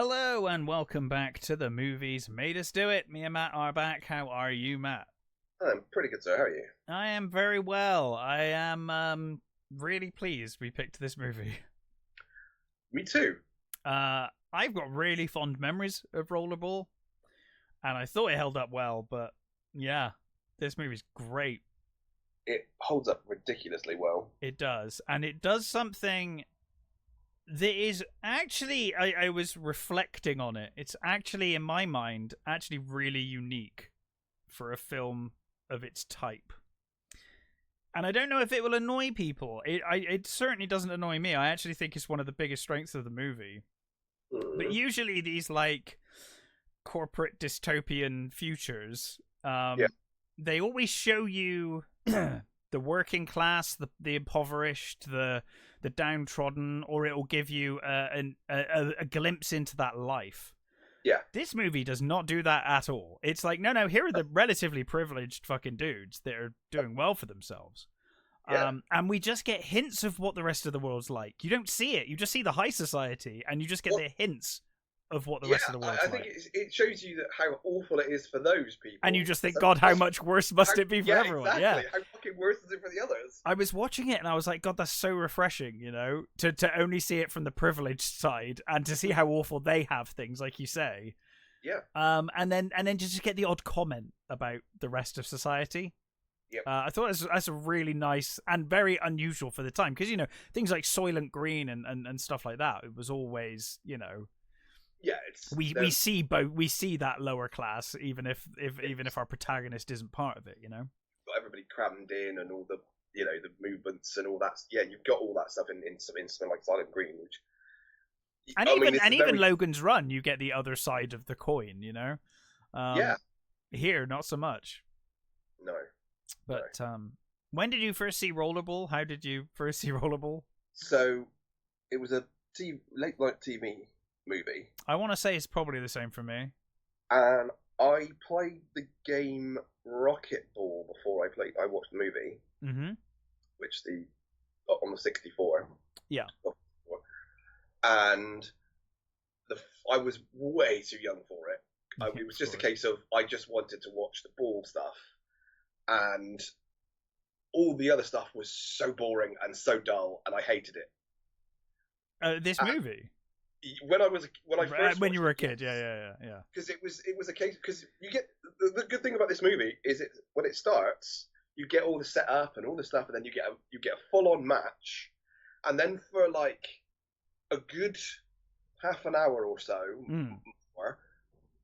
Hello and welcome back to The Movies Made Us Do It. Me and Matt are back. How are you, Matt? I'm pretty good, sir. How are you? I am very well. I am really pleased we picked this movie. Me too. I've got really fond memories of Rollerball, and I thought it held up well, but yeah, this movie's great. It holds up ridiculously well. It does, and it does something that is actually, I was reflecting on it. It's actually, in my mind, actually really unique for a film of its type. And I don't know if it will annoy people. It certainly doesn't annoy me. I actually think it's one of the biggest strengths of the movie. But usually these, like, corporate dystopian futures, they always show you the working class, the impoverished, the downtrodden, or it will give you a glimpse into that life. Yeah. This movie does not do that at all. It's like, no, here are the relatively privileged fucking dudes that are doing well for themselves. Yeah. And we just get hints of what the rest of the world's like. You don't see it. You just see the high society, and you just get the hints of what the rest of the world's I like. think it shows you that how awful it is for those people. And you just think, God, how much worse must it be for everyone? Exactly. Yeah. How fucking worse is it for the others? I was watching it and I was like, God, that's so refreshing, you know, to only see it from the privileged side and to see how awful they have things, like you say. Yeah. And then just get the odd comment about the rest of society. Yep. I thought that's a really nice and very unusual for the time, because, you know, things like Soylent Green and stuff like that, it was always, you know, yeah, we see that lower class, even if our protagonist isn't part of it, you know. Got everybody crammed in and all the, you know, the movements and all that. Yeah, you've got all that stuff in something like Silent Green, which. Even Logan's Run, you get the other side of the coin, you know. Yeah. Here, not so much. No. But when did you first see Rollerball? How did you first see Rollerball? So, it was a late night TV movie. I want to say it's probably the same for me. And I played the game Rocket Ball before I watched the movie. Mm-hmm. Which on the 64. Yeah. And I was way too young for it. It was just a case of I just wanted to watch the ball stuff, and all the other stuff was so boring and so dull, and I hated it. This movie. When you were a kid, yeah. Because it was a case, because you get the good thing about this movie is when it starts, you get all the setup and all the stuff, and then you get a full on match, and then for like a good half an hour or so, more,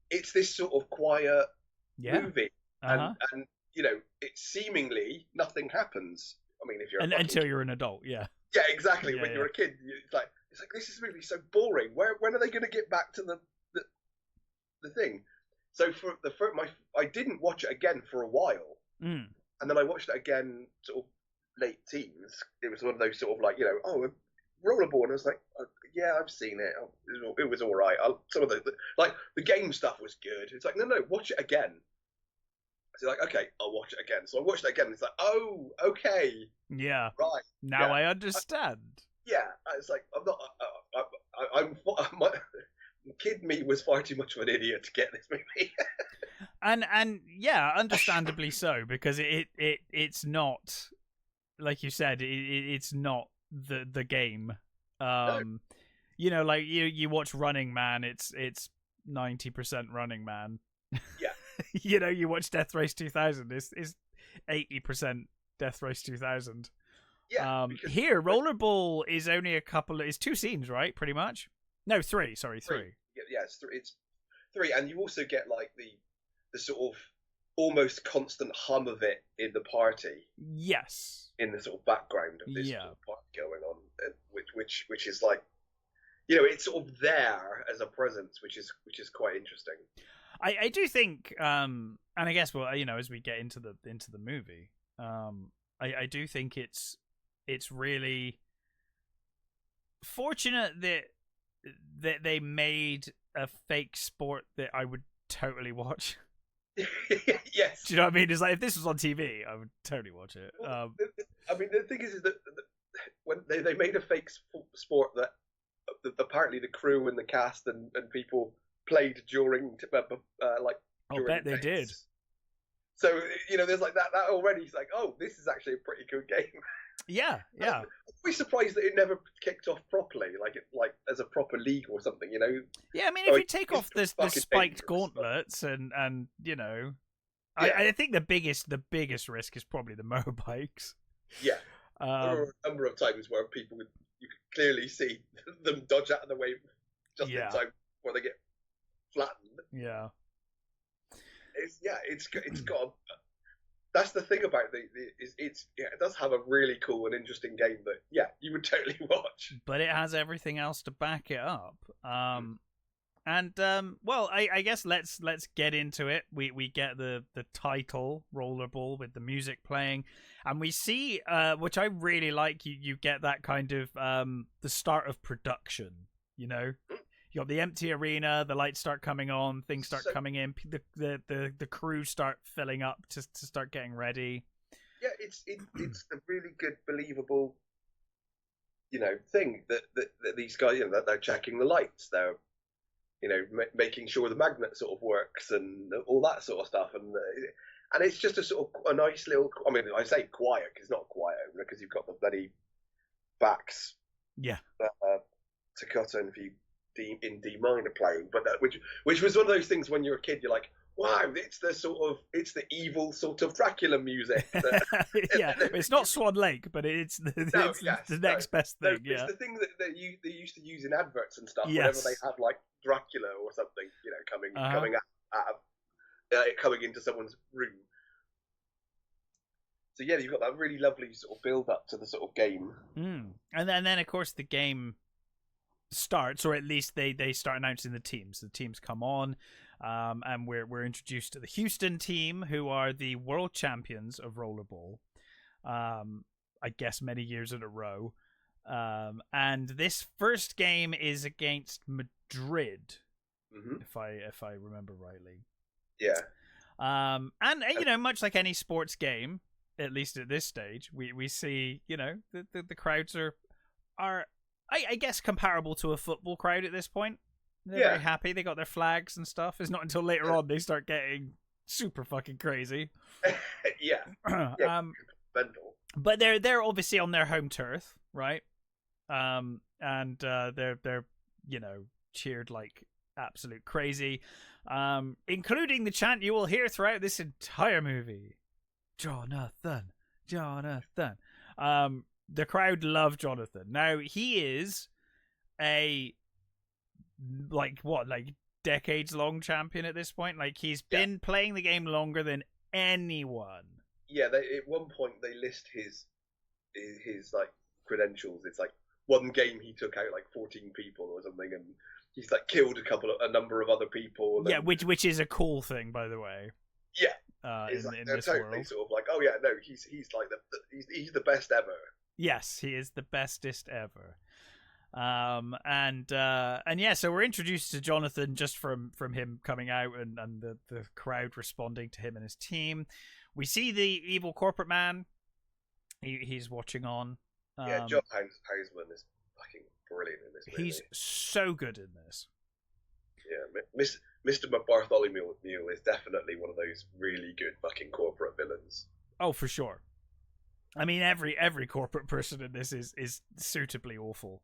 it's this sort of quiet movie, and you know, it's seemingly nothing happens. I mean, if you're until you're an adult, yeah. Yeah, exactly. When you're a kid, it's like this movie's so boring. When are they going to get back to the thing? So I didn't watch it again for a while, and then I watched it again sort of late teens. It was one of those sort of like, you know, Rollerball, and I was like, yeah, I've seen it. It was all right. Some of the game stuff was good. It's like, no, watch it again. So like, okay, I'll watch it again. So I watched it again, and it's like, oh, okay. Yeah. Right. Now I understand. It's like, my kid me was far too much of an idiot to get this movie. and yeah, understandably so, because it's not, like you said, it's not the game. No. You know, like you watch Running Man, it's 90% Running Man. Yeah. You know, you watch Death Race 2000, it's 80% Death Race 2000. Yeah. Here, Rollerball is only it's 2 scenes, right? Pretty much. No, 3. Sorry, 3. Yeah, it's 3, and you also get like the sort of almost constant hum of it in the party. Yes. In the sort of background of this sort of party going on, which is like, you know, it's sort of there as a presence, which is quite interesting. I do think, and I guess, well, you know, as we get into the movie, I do think it's really fortunate that they made a fake sport that I would totally watch. Yes. Do you know what I mean? It's like, if this was on TV, I would totally watch it. I mean, the thing is that when they made a fake sport that apparently the crew and the cast and people played during like. I'll bet they did. So there's like that already. It's like, oh, this is actually a pretty good game. Yeah. I'm always surprised that it never kicked off properly, like as a proper league or something. Yeah, I mean, if you take off the spiked gauntlets and yeah. I think the biggest risk is probably the motorbikes. Yeah, there were a number of times where you could clearly see them dodge out of the way just in time before they get flattened. Yeah. It's got. That's the thing about it does have a really cool and interesting game that you would totally watch. But it has everything else to back it up. Well, I guess let's get into it. We get the title Rollerball with the music playing, and we see which I really like. You get that kind of the start of production. You got the empty arena, the lights start coming on, things start coming in, the crew start filling up to start getting ready. Yeah, it's a really good, believable, thing that these guys, that they're checking the lights, they're, making sure the magnet sort of works and all that sort of stuff, and it's just a sort of a nice little. I mean, I say quiet because it's not quiet because you've got the bloody backs. Yeah. Takata and in D minor playing, but which was one of those things when you're a kid, you're like, wow, it's the evil sort of Dracula music. Yeah, it's not Swan Lake, but it's the next best thing. It's the thing that they used to use in adverts and stuff. Whenever they have like Dracula or something, coming into someone's room. So yeah, you've got that really lovely sort of build up to the sort of game. And then of course the game starts, or at least they start announcing the teams. The teams come on, and we're introduced to the Houston team, who are the world champions of Rollerball. I guess many years in a row. And this first game is against Madrid, if I remember rightly. Yeah. And much like any sports game, at least at this stage, we see the crowds are I guess comparable to a football crowd at this point. They're very happy. They got their flags and stuff. It's not until later on they start getting super fucking crazy. Mental. But they're obviously on their home turf, right? And they're cheered like absolute crazy, including the chant you will hear throughout this entire movie, Jonathan. The crowd love Jonathan. Now, he is a decades-long champion at this point. Like, he's been playing the game longer than anyone. Yeah, at one point they list his like credentials. It's like one game he took out like 14 people or something, and he's like killed a number of other people. Yeah, which is a cool thing, by the way. Yeah, in this totally world, sort of like, oh yeah, no, he's like he's the best ever. Yes, he is the bestest ever. And yeah, so we're introduced to Jonathan just from him coming out and the crowd responding to him and his team. We see the evil corporate man. He's watching on. Yeah, John Houseman is fucking brilliant in this movie. He's so good in this. Yeah, Mr. Bartholomew is definitely one of those really good fucking corporate villains. Oh, for sure. I mean, every corporate person in this is suitably awful.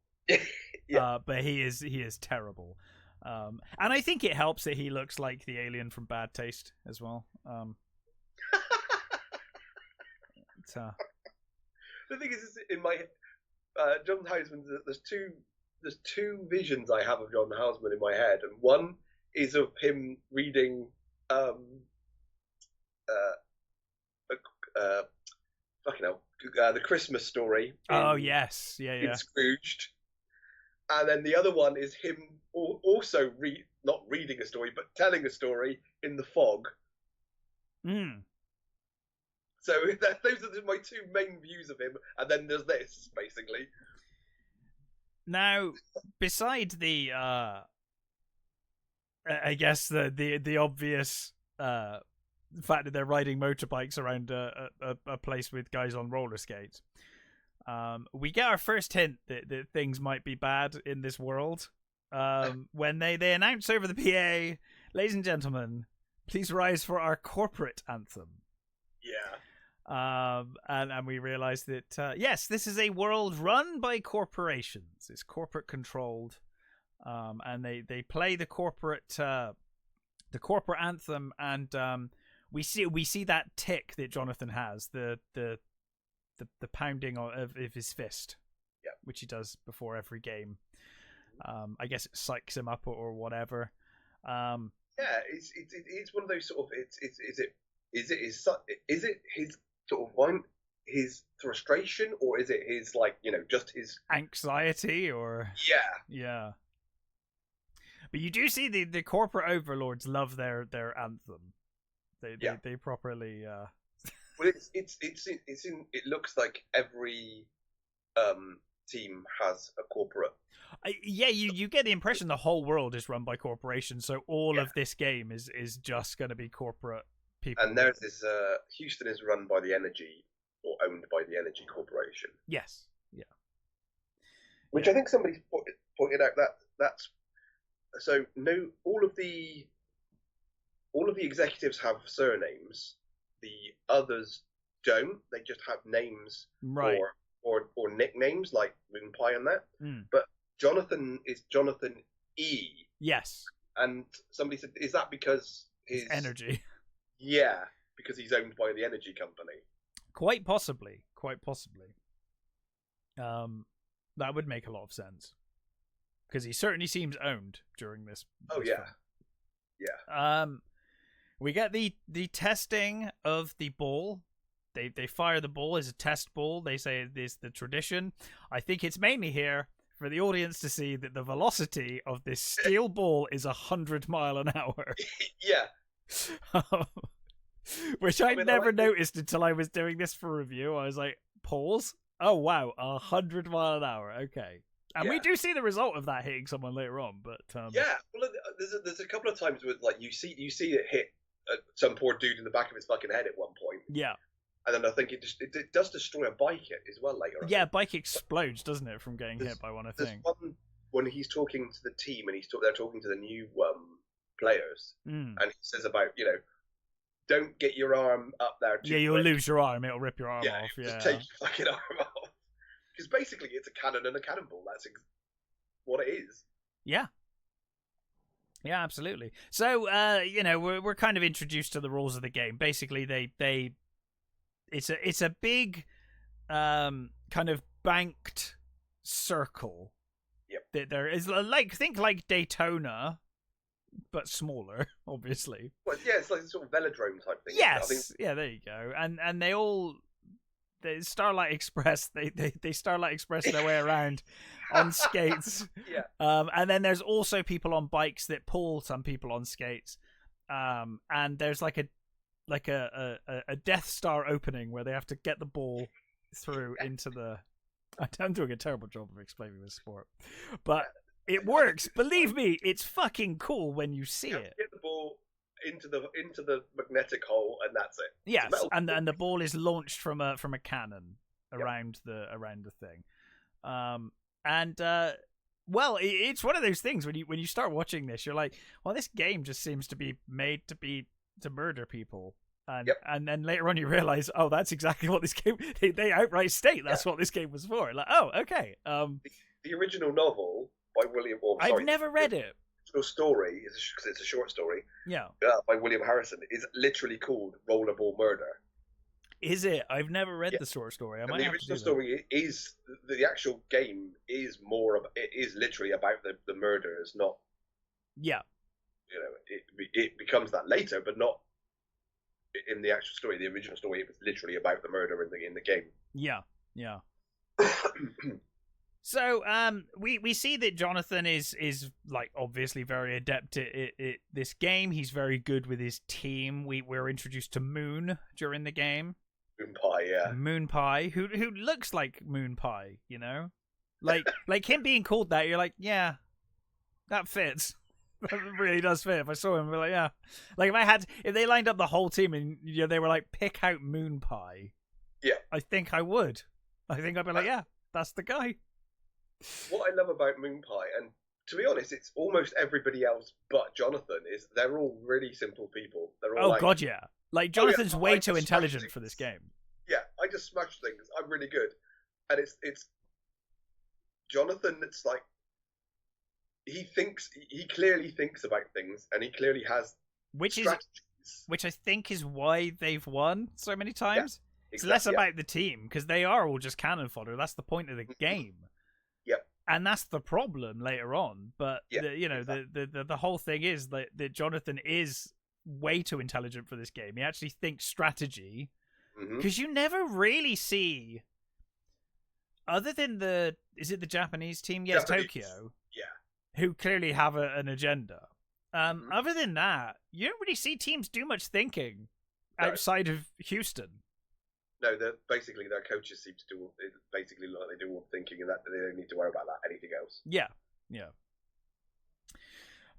Yeah. But he is terrible. And I think it helps that he looks like the alien from Bad Taste as well. The thing is in my John Houseman, there's two visions I have of John Houseman in my head, and one is of him reading the Christmas Story. Yes, yeah. In Scrooged. And then the other one is him also not reading a story, but telling a story in The Fog. So those are my two main views of him, and then there's this, basically. Now, besides the, I guess the obvious fact that they're riding motorbikes around a place with guys on roller skates, We get our first hint that things might be bad in this world when they announce over the PA, ladies and gentlemen, please rise for our corporate anthem. Yeah. And we realize that yes, this is a world run by corporations. It's corporate controlled, and they play the corporate anthem, and we see that tick that Jonathan has, the pounding of his fist, yeah, which he does before every game. I guess it psychs him up or whatever. Yeah, it's one of those sort of is it his sort of one, his frustration, or is it his, like, you know, just his anxiety, or yeah. But you do see the corporate overlords love their anthem. They properly. Well, it looks like every team has a corporate. Yeah, you get the impression the whole world is run by corporations, so all of this game is just going to be corporate people. And there's this Houston is run by the Energy, or owned by the Energy Corporation. Yes, yeah. Which I think somebody pointed out that's so no, all of the executives have surnames. The others don't. They just have names, right, or nicknames like Moon Pie and that. But Jonathan is Jonathan E. Yes. And somebody said, is that because his Energy? Yeah, because he's owned by the Energy company. Quite possibly. That would make a lot of sense, because he certainly seems owned during this. Oh yeah, film. Yeah. We get the testing of the ball. They fire the ball as a test ball. They say it is the tradition. I think it's mainly here for the audience to see that the velocity of this steel ball is 100 miles an hour. Yeah. Which I never noticed until I was doing this for review. I was like, pause? Oh wow, 100 miles an hour. Okay. And we do see the result of that hitting someone later on, but yeah. Well, there's a couple of times with, like, you see it hit some poor dude in the back of his fucking head at one point. Yeah. And then I think it does destroy a bike as well later. Yeah, bike explodes, doesn't it, from getting hit by one, I think. There's one when he's talking to the team, and they're talking to the new players, and he says about, you know, don't get your arm up there too you'll quick. Lose your arm, it'll rip your arm off. Yeah, just take your fucking arm off. Because basically it's a cannon and a cannonball. That's what it is. Yeah. Yeah, absolutely. So, you know, we're kind of introduced to the rules of the game. Basically, it's a big kind of banked circle. Yep. That there is think like Daytona, but smaller, obviously. Well, yeah, it's like a sort of velodrome type thing. Yes. Yeah, there you go. And they Starlight Express. They Starlight Express their way around on skates. Yeah. And then there's also people on bikes that pull some people on skates. And there's like a Death Star opening where they have to get the ball through into the. I'm doing a terrible job of explaining this sport, but it works. Believe me, it's fucking cool when you see it. Get the ball into the magnetic hole, and that's it. Yes, and the ball is launched from a cannon around the thing. Well, it's one of those things when you start watching this, you're like, well, this game just seems to be made to murder people. And then later on you realize, oh, that's exactly what this game. They outright state that's what this game was for. Like, oh, okay. The original novel by William. I've never read it. The story is because it's a short story. Yeah. By William Harrison is literally called Rollerball Murder. Is it? I've never read the short story. The original story is the actual game is more of it is literally about the murders, not. Yeah. You know, it becomes that later, but not. In the actual story, the original story, it was literally about the murder in the game. Yeah. So, we see that Jonathan is like obviously very adept at this game. He's very good with his team. We're introduced to Moon during the game. Moon Pie, yeah. Moon Pie, who looks like Moon Pie, you know, like him being called that. You're like, yeah, that fits. That really does fit. If I saw him, I'd be like, yeah. Like if they lined up the whole team and they were like, pick out Moon Pie. Yeah. I think I would. I think I'd be like, yeah, that's the guy. What I love about Moon Pie, and to be honest, it's almost everybody else but Jonathan, is they're all really simple people. They're all God, yeah. Like, Jonathan's way too intelligent things for this game. Yeah, I just smash things. I'm really good. And it's Jonathan that's like, he clearly thinks about things, and he clearly has strategies. Which I think is why they've won so many times. Yeah, exactly, it's less about the team, because they are all just cannon fodder. That's the point of the game. Yep. And that's the problem later on. But the whole thing is that Jonathan is way too intelligent for this game. He actually thinks strategy, because you never really see, other than the Japanese team? Yes, Tokyo. Yeah. Who clearly have an agenda. Other than that, you don't really see teams do much thinking outside of Houston. No, basically their coaches seem to do basically like they do all the thinking, and that they don't need to worry about that. Anything else? Yeah.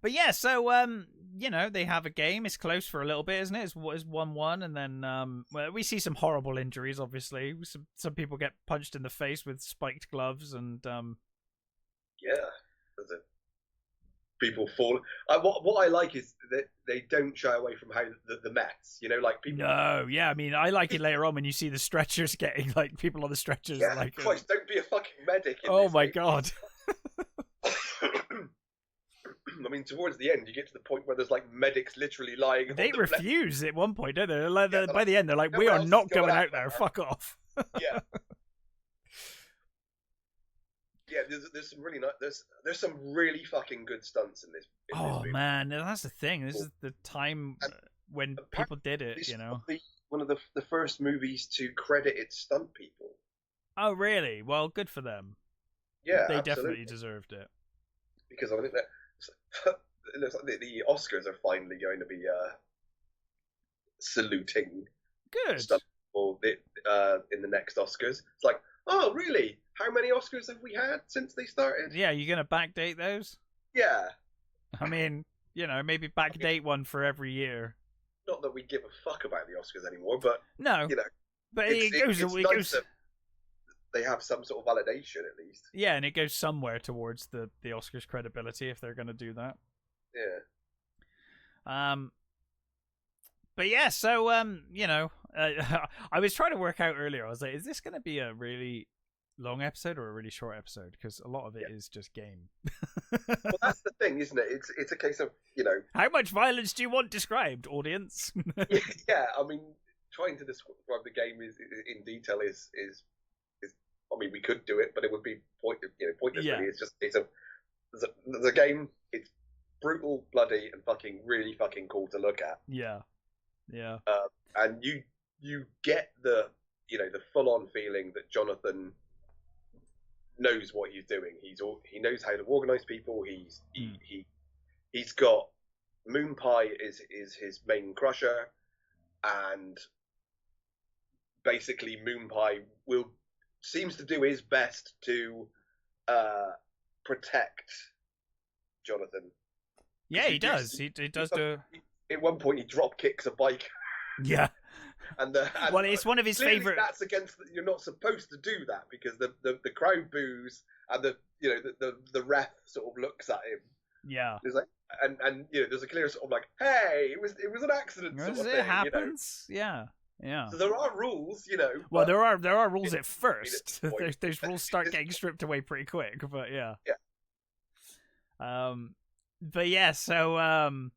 But yeah, so they have a game. It's close for a little bit, isn't it? It's 1-1, and then we see some horrible injuries. Obviously, some people get punched in the face with spiked gloves, and there's people fall. What I like is that they don't shy away from how the Mets, like people. No, yeah, I mean, I like it later on when you see the stretchers getting like people on the stretchers. Yeah, like, Christ, don't be a fucking medic. Oh my god. I mean, towards the end, you get to the point where there's like medics literally lying. They refuse at one point, don't they? By the end, they're like, "We are not going out there. Fuck off." Yeah. Yeah, there's some really nice. There's some really fucking good stunts in this. Man, that's the thing. This is the time when people did it. One of the first movies to credit its stunt people. Oh, really? Well, good for them. Yeah, they definitely deserved it. Because I think that it looks like the Oscars are finally going to be saluting stunt people in the next Oscars. It's like, oh, really? How many Oscars have we had since they started? Yeah, you going to backdate those? Yeah. I mean, maybe backdate one for every year. Not that we give a fuck about the Oscars anymore, but no, but it goes. They have some sort of validation at least. Yeah, and it goes somewhere towards the Oscars credibility if they're going to do that. Yeah. But yeah, so I was trying to work out earlier. I was like, is this going to be a really long episode or a really short episode? Because a lot of it is just game. Well, that's the thing, isn't it? It's a case of how much violence do you want described, audience? Yeah, I mean, trying to describe the game in detail is. I mean, we could do it, but it would be pointless. Yeah. Really, there's a game. It's brutal, bloody, and really fucking cool to look at. Yeah. And you get the full on feeling that Jonathan knows what he's doing. He knows how to organize people. He's got Moon Pie is his main crusher, and basically Moon Pie seems to do his best to protect Jonathan. Yeah, he does. He does do. At one point, he drop kicks a bike. Yeah. And well, it's one of his favorite. That's against. You're not supposed to do that because the crowd boos and the ref sort of looks at him. Yeah. There's like and there's a clear sort of like, hey, it was an accident. Sort of thing, it happens. Yeah. Yeah. So there are rules, Well, there are rules at first. Those rules start getting stripped away pretty quick, but yeah. Yeah. But yeah, so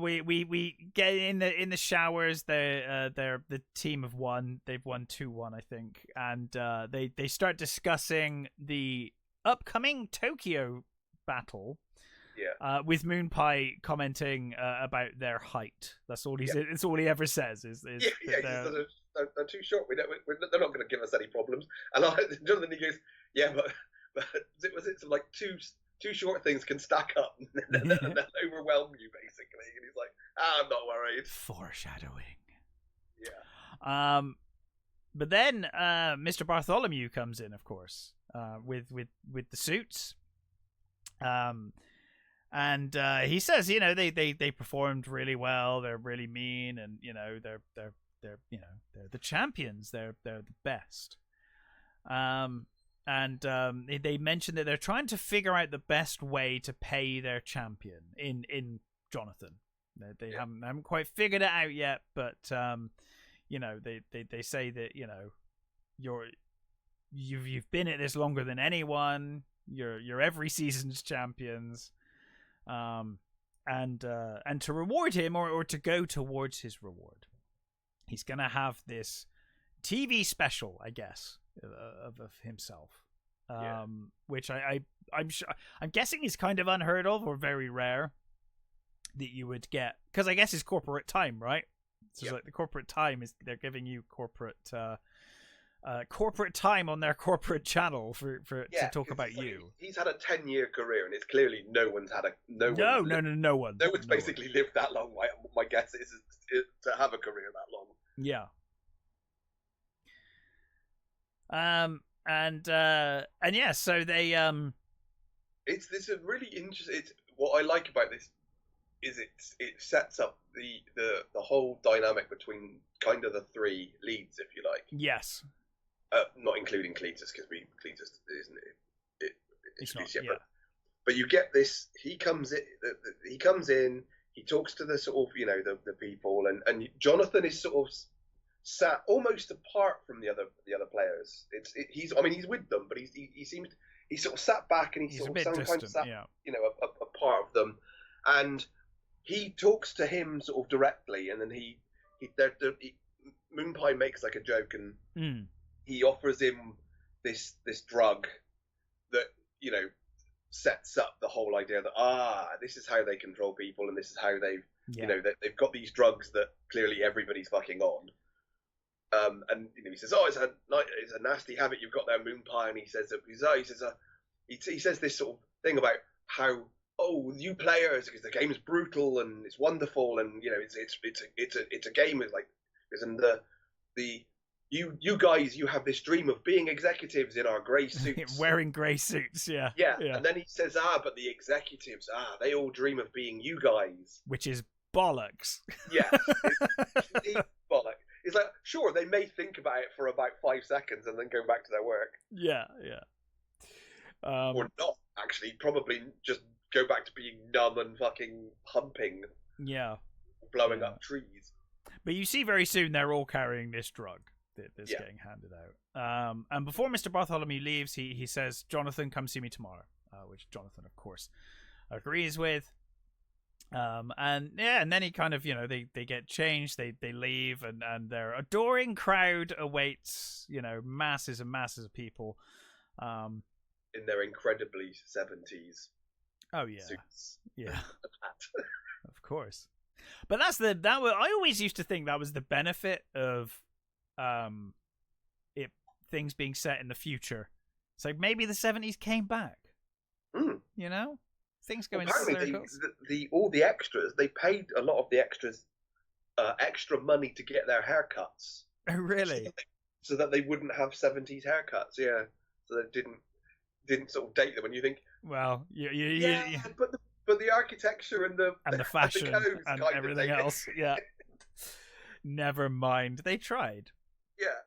we get in the showers. They're the team have won. They've won 2-1, I think, and they start discussing the upcoming Tokyo battle. Yeah. With Moon Pie commenting about their height. That's all it's all he ever says is they're too short. They're not going to give us any problems. And Jonathan, he goes, yeah, but was it some like two short things can stack up and then overwhelm you basically? And he's like, I'm not worried. Foreshadowing. Yeah. But then Mr. Bartholomew comes in, of course, with the suits. And he says, they performed really well. They're really mean, and they're the champions. They're the best. They mentioned that they're trying to figure out the best way to pay their champion in Jonathan. They haven't quite figured it out yet, but they say that you've been at this longer than anyone. You're every season's champions, and to reward him or to go towards his reward, he's gonna have this TV special, I guess, of himself, which I'm guessing is kind of unheard of or very rare that you would get, because I guess it's corporate time, right? So it's like the corporate time is they're giving you corporate time on their corporate channel for to talk about you. He's had a 10-year career, and it's clearly no one's basically lived that long. My guess is to have a career that long. Yeah. So they it's a really interesting. It's what I like about this is it sets up the whole dynamic between kind of the three leads, if you like. Yes. Not including Cletus, because Cletus isn't introduced yet. Yeah. But you get this. He comes in. He talks to the sort of the people, and Jonathan is sort of sat almost apart from the other players. He's with them, but he's sort of sat back, and he's sort of sometimes sat a part of them, and he talks to him sort of directly, and then Moonpie makes like a joke, and he offers him this drug that sets up the whole idea that this is how they control people, and this is how they've got these drugs that clearly everybody's fucking on. And he says, it's a nasty habit you've got there, Moonpie, and he says this sort of thing about how you players, because the game's brutal and it's wonderful, and it's a game with you guys, you have this dream of being executives in our grey suits, wearing grey suits, yeah. And then he says, but the executives, they all dream of being you guys, which is bollocks. Yeah, it's bollocks. It's like, sure, they may think about it for about 5 seconds and then go back to their work. Yeah. Or not, actually. Probably just go back to being numb and fucking humping. Yeah. Blowing up trees. But you see very soon they're all carrying this drug that's getting handed out. And before Mr. Bartholomew leaves, he says, Jonathan, come see me tomorrow. Which Jonathan, of course, agrees with. And then he kind of, they get changed, they leave, and their adoring crowd awaits, masses and masses of people. In their incredibly 70s. Oh yeah. Suits. Yeah. Of course. But I always used to think that was the benefit of things being set in the future. So maybe the 70s came back. Things go in circles. All the extras, they paid a lot of the extras extra money to get their haircuts. Oh, really? So that they wouldn't have 70s haircuts, yeah. So they didn't sort of date them. And you think, well, but the architecture and the fashion and everything else, yeah. Never mind. They tried. Yeah.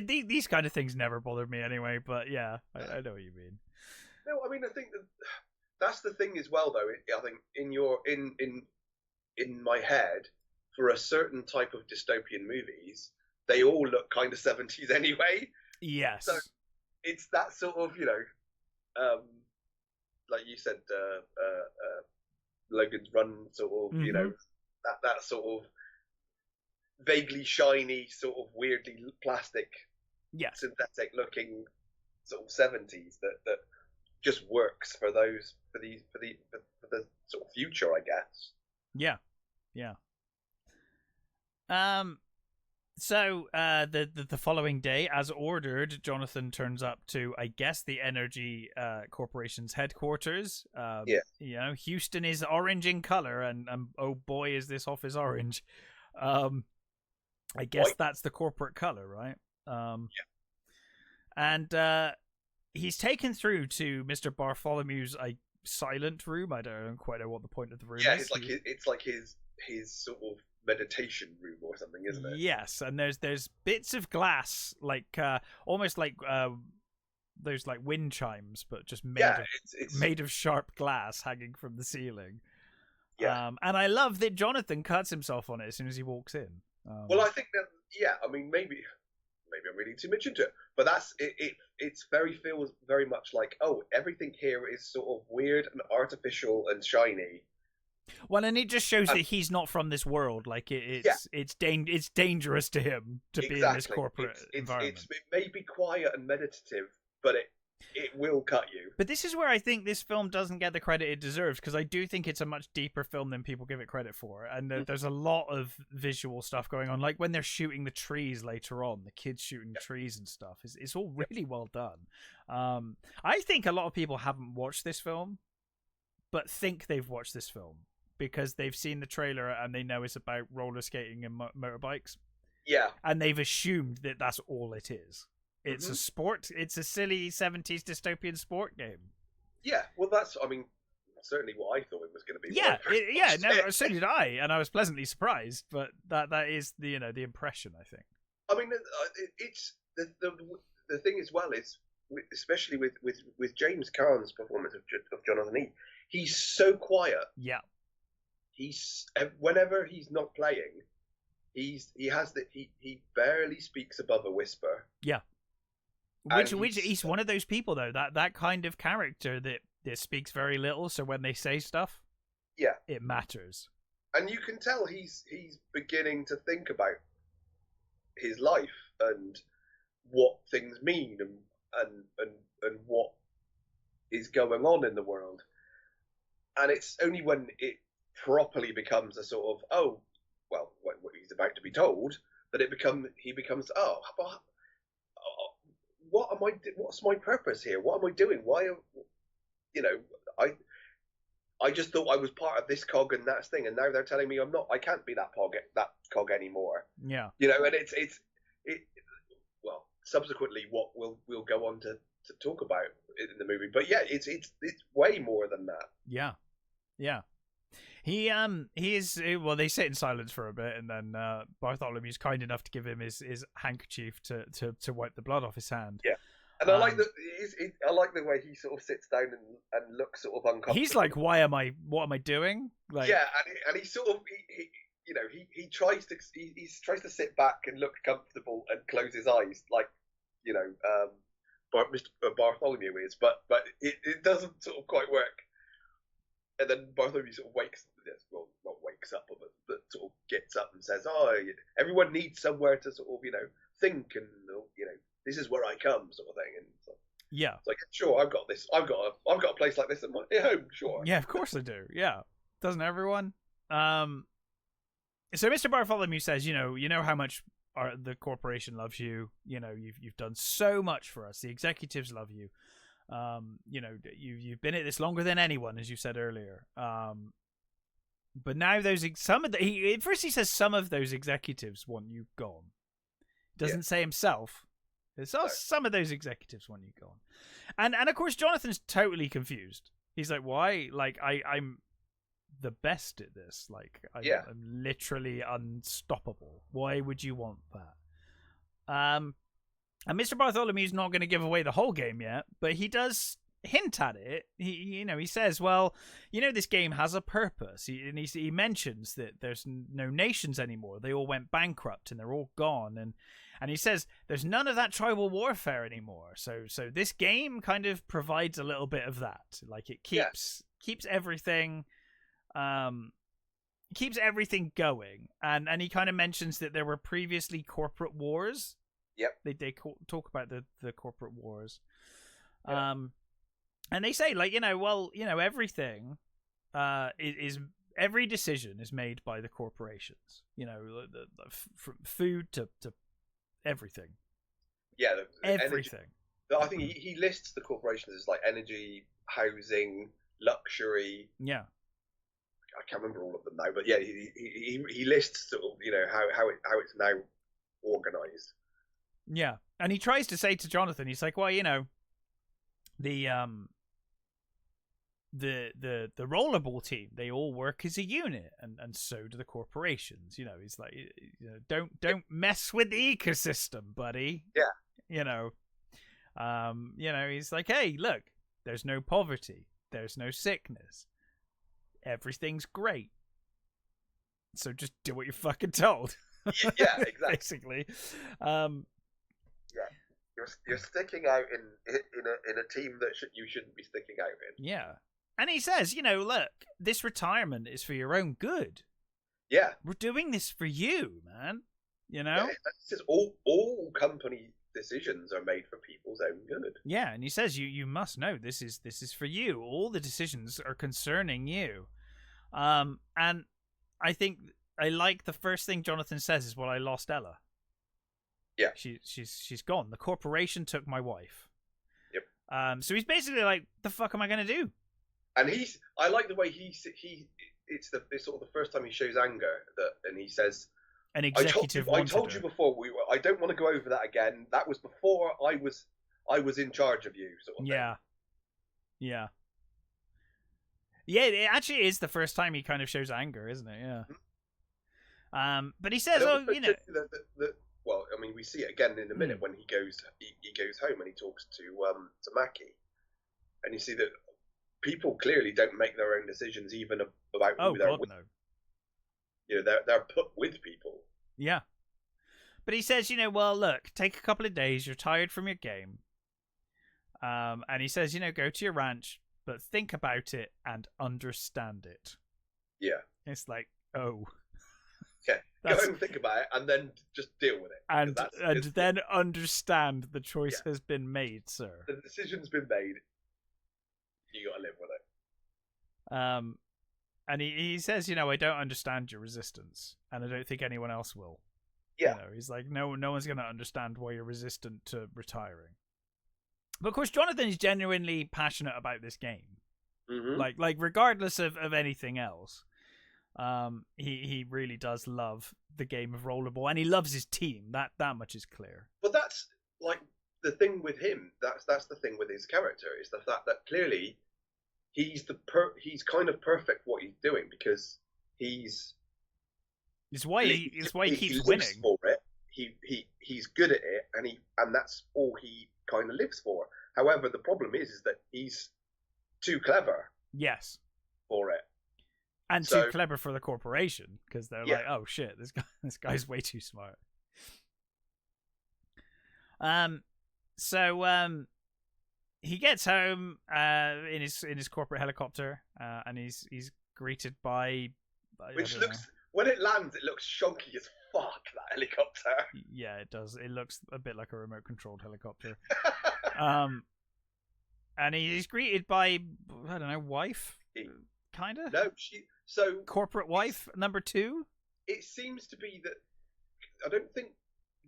These kind of things never bothered me anyway, but yeah, I know what you mean. No, I mean, I think that's the thing as well, though. I think in my head, for a certain type of dystopian movies, they all look kind of 70s anyway. Yes. So it's that sort of, like you said, Logan's Run sort of, that sort of vaguely shiny, sort of weirdly plastic, synthetic looking sort of 70s that just works for the sort of future, I guess. Yeah. So the following day, as ordered, Jonathan turns up to, I guess, the Energy Corporation's headquarters. Houston is orange in color, and oh boy, is this office orange. I guess that's the corporate color, right? And he's taken through to Mr. Bartholomew's silent room. I don't quite know what the point of the room is. It's like his sort of meditation room or something, isn't it? Yes, and there's bits of glass, like almost like those like wind chimes, but just made of sharp glass hanging from the ceiling. Yeah. And I love that Jonathan cuts himself on it as soon as he walks in. Well, I think that, yeah, I mean, maybe I'm reading too much into it, but that's it. It's feels very much like, oh, everything here is sort of weird and artificial and shiny. Well, and it just shows that he's not from this world. Like it's dangerous to him to be in this corporate environment. It may be quiet and meditative, but it will cut you. But this is where I think this film doesn't get the credit it deserves, because I do think it's a much deeper film than people give it credit for. And there's a lot of visual stuff going on, like when they're shooting the trees later on, the kids shooting trees and stuff. It's all really well done. I think a lot of people haven't watched this film, but think they've watched this film because they've seen the trailer and they know it's about roller skating and motorbikes. Yeah. And they've assumed that that's all it is. It's a sport. It's a silly 70s dystopian sport game. Yeah, well, that's, I mean, certainly what I thought it was going to be. Yeah, so did I, and I was pleasantly surprised. But that is the the impression, I think. I mean, it's the thing as well is, especially with James Caan's performance of Jonathan E. He's so quiet. Yeah. He's whenever he's not playing, he barely speaks above a whisper. Yeah. Which he's one of those people though, that kind of character that speaks very little, so when they say stuff, yeah, it matters. And you can tell he's beginning to think about his life and what things mean and what is going on in the world. And it's only when it properly becomes a sort of, oh, well, what he's about to be told, that he becomes, oh, what's my purpose here? What am I doing? Why, I just thought I was part of this cog and that thing, and now they're telling me I'm not. I can't be that cog anymore. Yeah. And it's well, subsequently what we'll go on to talk about in the movie. But yeah, it's way more than that. Yeah. Yeah. He is, well, they sit in silence for a bit, and then Bartholomew's kind enough to give him his handkerchief to wipe the blood off his hand. Yeah, and I like the way he sort of sits down and looks sort of uncomfortable. He's like, what am I doing? Like, yeah, and he sort of he tries to sit back and look comfortable and close his eyes, like Mr. Bartholomew is, but it doesn't sort of quite work. And then Bartholomew sort of not wakes up, but sort of gets up and says, "Oh, everyone needs somewhere to sort of, think, and this is where I come," sort of thing. And so, yeah, it's like, sure, I've got this. I've got a place like this at my home. Sure. Yeah, of course I do. Yeah, doesn't everyone? So Mr. Bartholomew says, you know how much the corporation loves you. You've done so much for us. The executives love you. You've been at this longer than anyone, as you said earlier. But now at first he says some of those executives want you gone. Doesn't say himself. It's some of those executives want you gone. And of course Jonathan's totally confused. He's like, why? Like I'm the best at this. Like I'm literally unstoppable. Why would you want that? And Mr. Bartholomew's not going to give away the whole game yet, but he does hint at it. He says, well, this game has a purpose. He mentions that there's no nations anymore. They all went bankrupt and they're all gone. And he says there's none of that tribal warfare anymore. So this game kind of provides a little bit of that. Like it keeps everything going. And he kind of mentions that there were previously corporate wars. Yep. They talk about the corporate wars. Yeah. And they say, like, everything is every decision is made by the corporations. From food to everything. Yeah, everything. Energy. I think he lists the corporations as like energy, housing, luxury. Yeah. I can't remember all of them now, but yeah, he lists sort of how it's now organized. Yeah, and he tries to say to Jonathan, he's like, well, the the rollerball team, they all work as a unit, and so do the corporations. He's like, don't mess with the ecosystem, buddy. Yeah. He's like, hey, look, there's no poverty, there's no sickness, everything's great. So just do what you're fucking told. Yeah, exactly. Basically. Yeah, you're sticking out in a team that you shouldn't be sticking out in. Yeah, and he says, look, this retirement is for your own good. Yeah, we're doing this for you, man. Yeah, this is all company decisions are made for people's own good. Yeah, and he says you must know this is for you. All the decisions are concerning you. And I think I like the first thing Jonathan says is, well, I lost Ella. Yeah. She's gone. The corporation took my wife. Yep. So he's basically like, the fuck am I going to do? And I like the way it's sort of the first time he shows anger, and he says, an executive I told you before, I don't want to go over that again. That was before I was in charge of you, sort of thing. Yeah. It actually is the first time he kind of shows anger, isn't it? Yeah. Mm-hmm. But he says, well, I mean, we see it again in a minute when he goes home and he talks to Mackie, and you see that people clearly don't make their own decisions even about who they're with. No. They're put with people. Yeah. But he says, well, look, take a couple of days. You're tired from your game. And he says, go to your ranch, but think about it and understand it. Yeah. It's like, oh. Okay. Go home and think about it, and then just deal with it. And then understand the choice has been made, sir. The decision's been made. You got to live with it. And he says, I don't understand your resistance, and I don't think anyone else will. Yeah. He's like, no one's going to understand why you're resistant to retiring. But of course, Jonathan is genuinely passionate about this game. Mm-hmm. Like regardless of anything else. He really does love the game of rollerball, and he loves his team. That much is clear. But that's like the thing with him. That's the thing with his character, is the fact that clearly he's kind of perfect what he's doing, because it's why he keeps winning. For it. He's good at it, and that's all he kind of lives for. However, the problem is that he's too clever. Yes. For it. And too clever for the corporation, because they're like, oh shit, this guy's way too smart. So he gets home in his corporate helicopter, and he's greeted by, which looks, when it lands, it looks shonky as fuck, that helicopter. Yeah, it does. It looks a bit like a remote controlled helicopter. And he's greeted by, I don't know, wife. Kind of? No, corporate wife number 2? It seems to be that I don't think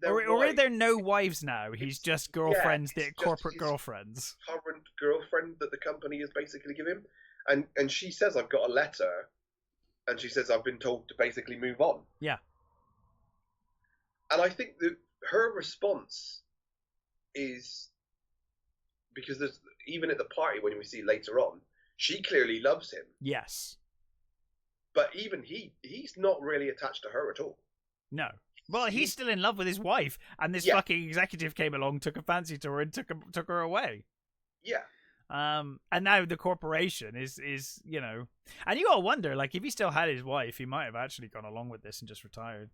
or are there no wives now? He's just girlfriends, corporate girlfriends. Current girlfriend that the company has basically given him. And she says, I've got a letter, and she says, I've been told to basically move on. Yeah. And I think that her response is, because there's, even at the party when we see later on, she clearly loves him. Yes. But even he's not really attached to her at all. No. Well, he's still in love with his wife, and this fucking executive came along, took a fancy to her, and took her away. Yeah. And now the corporation is and you gotta wonder, like, if he still had his wife, he might have actually gone along with this and just retired.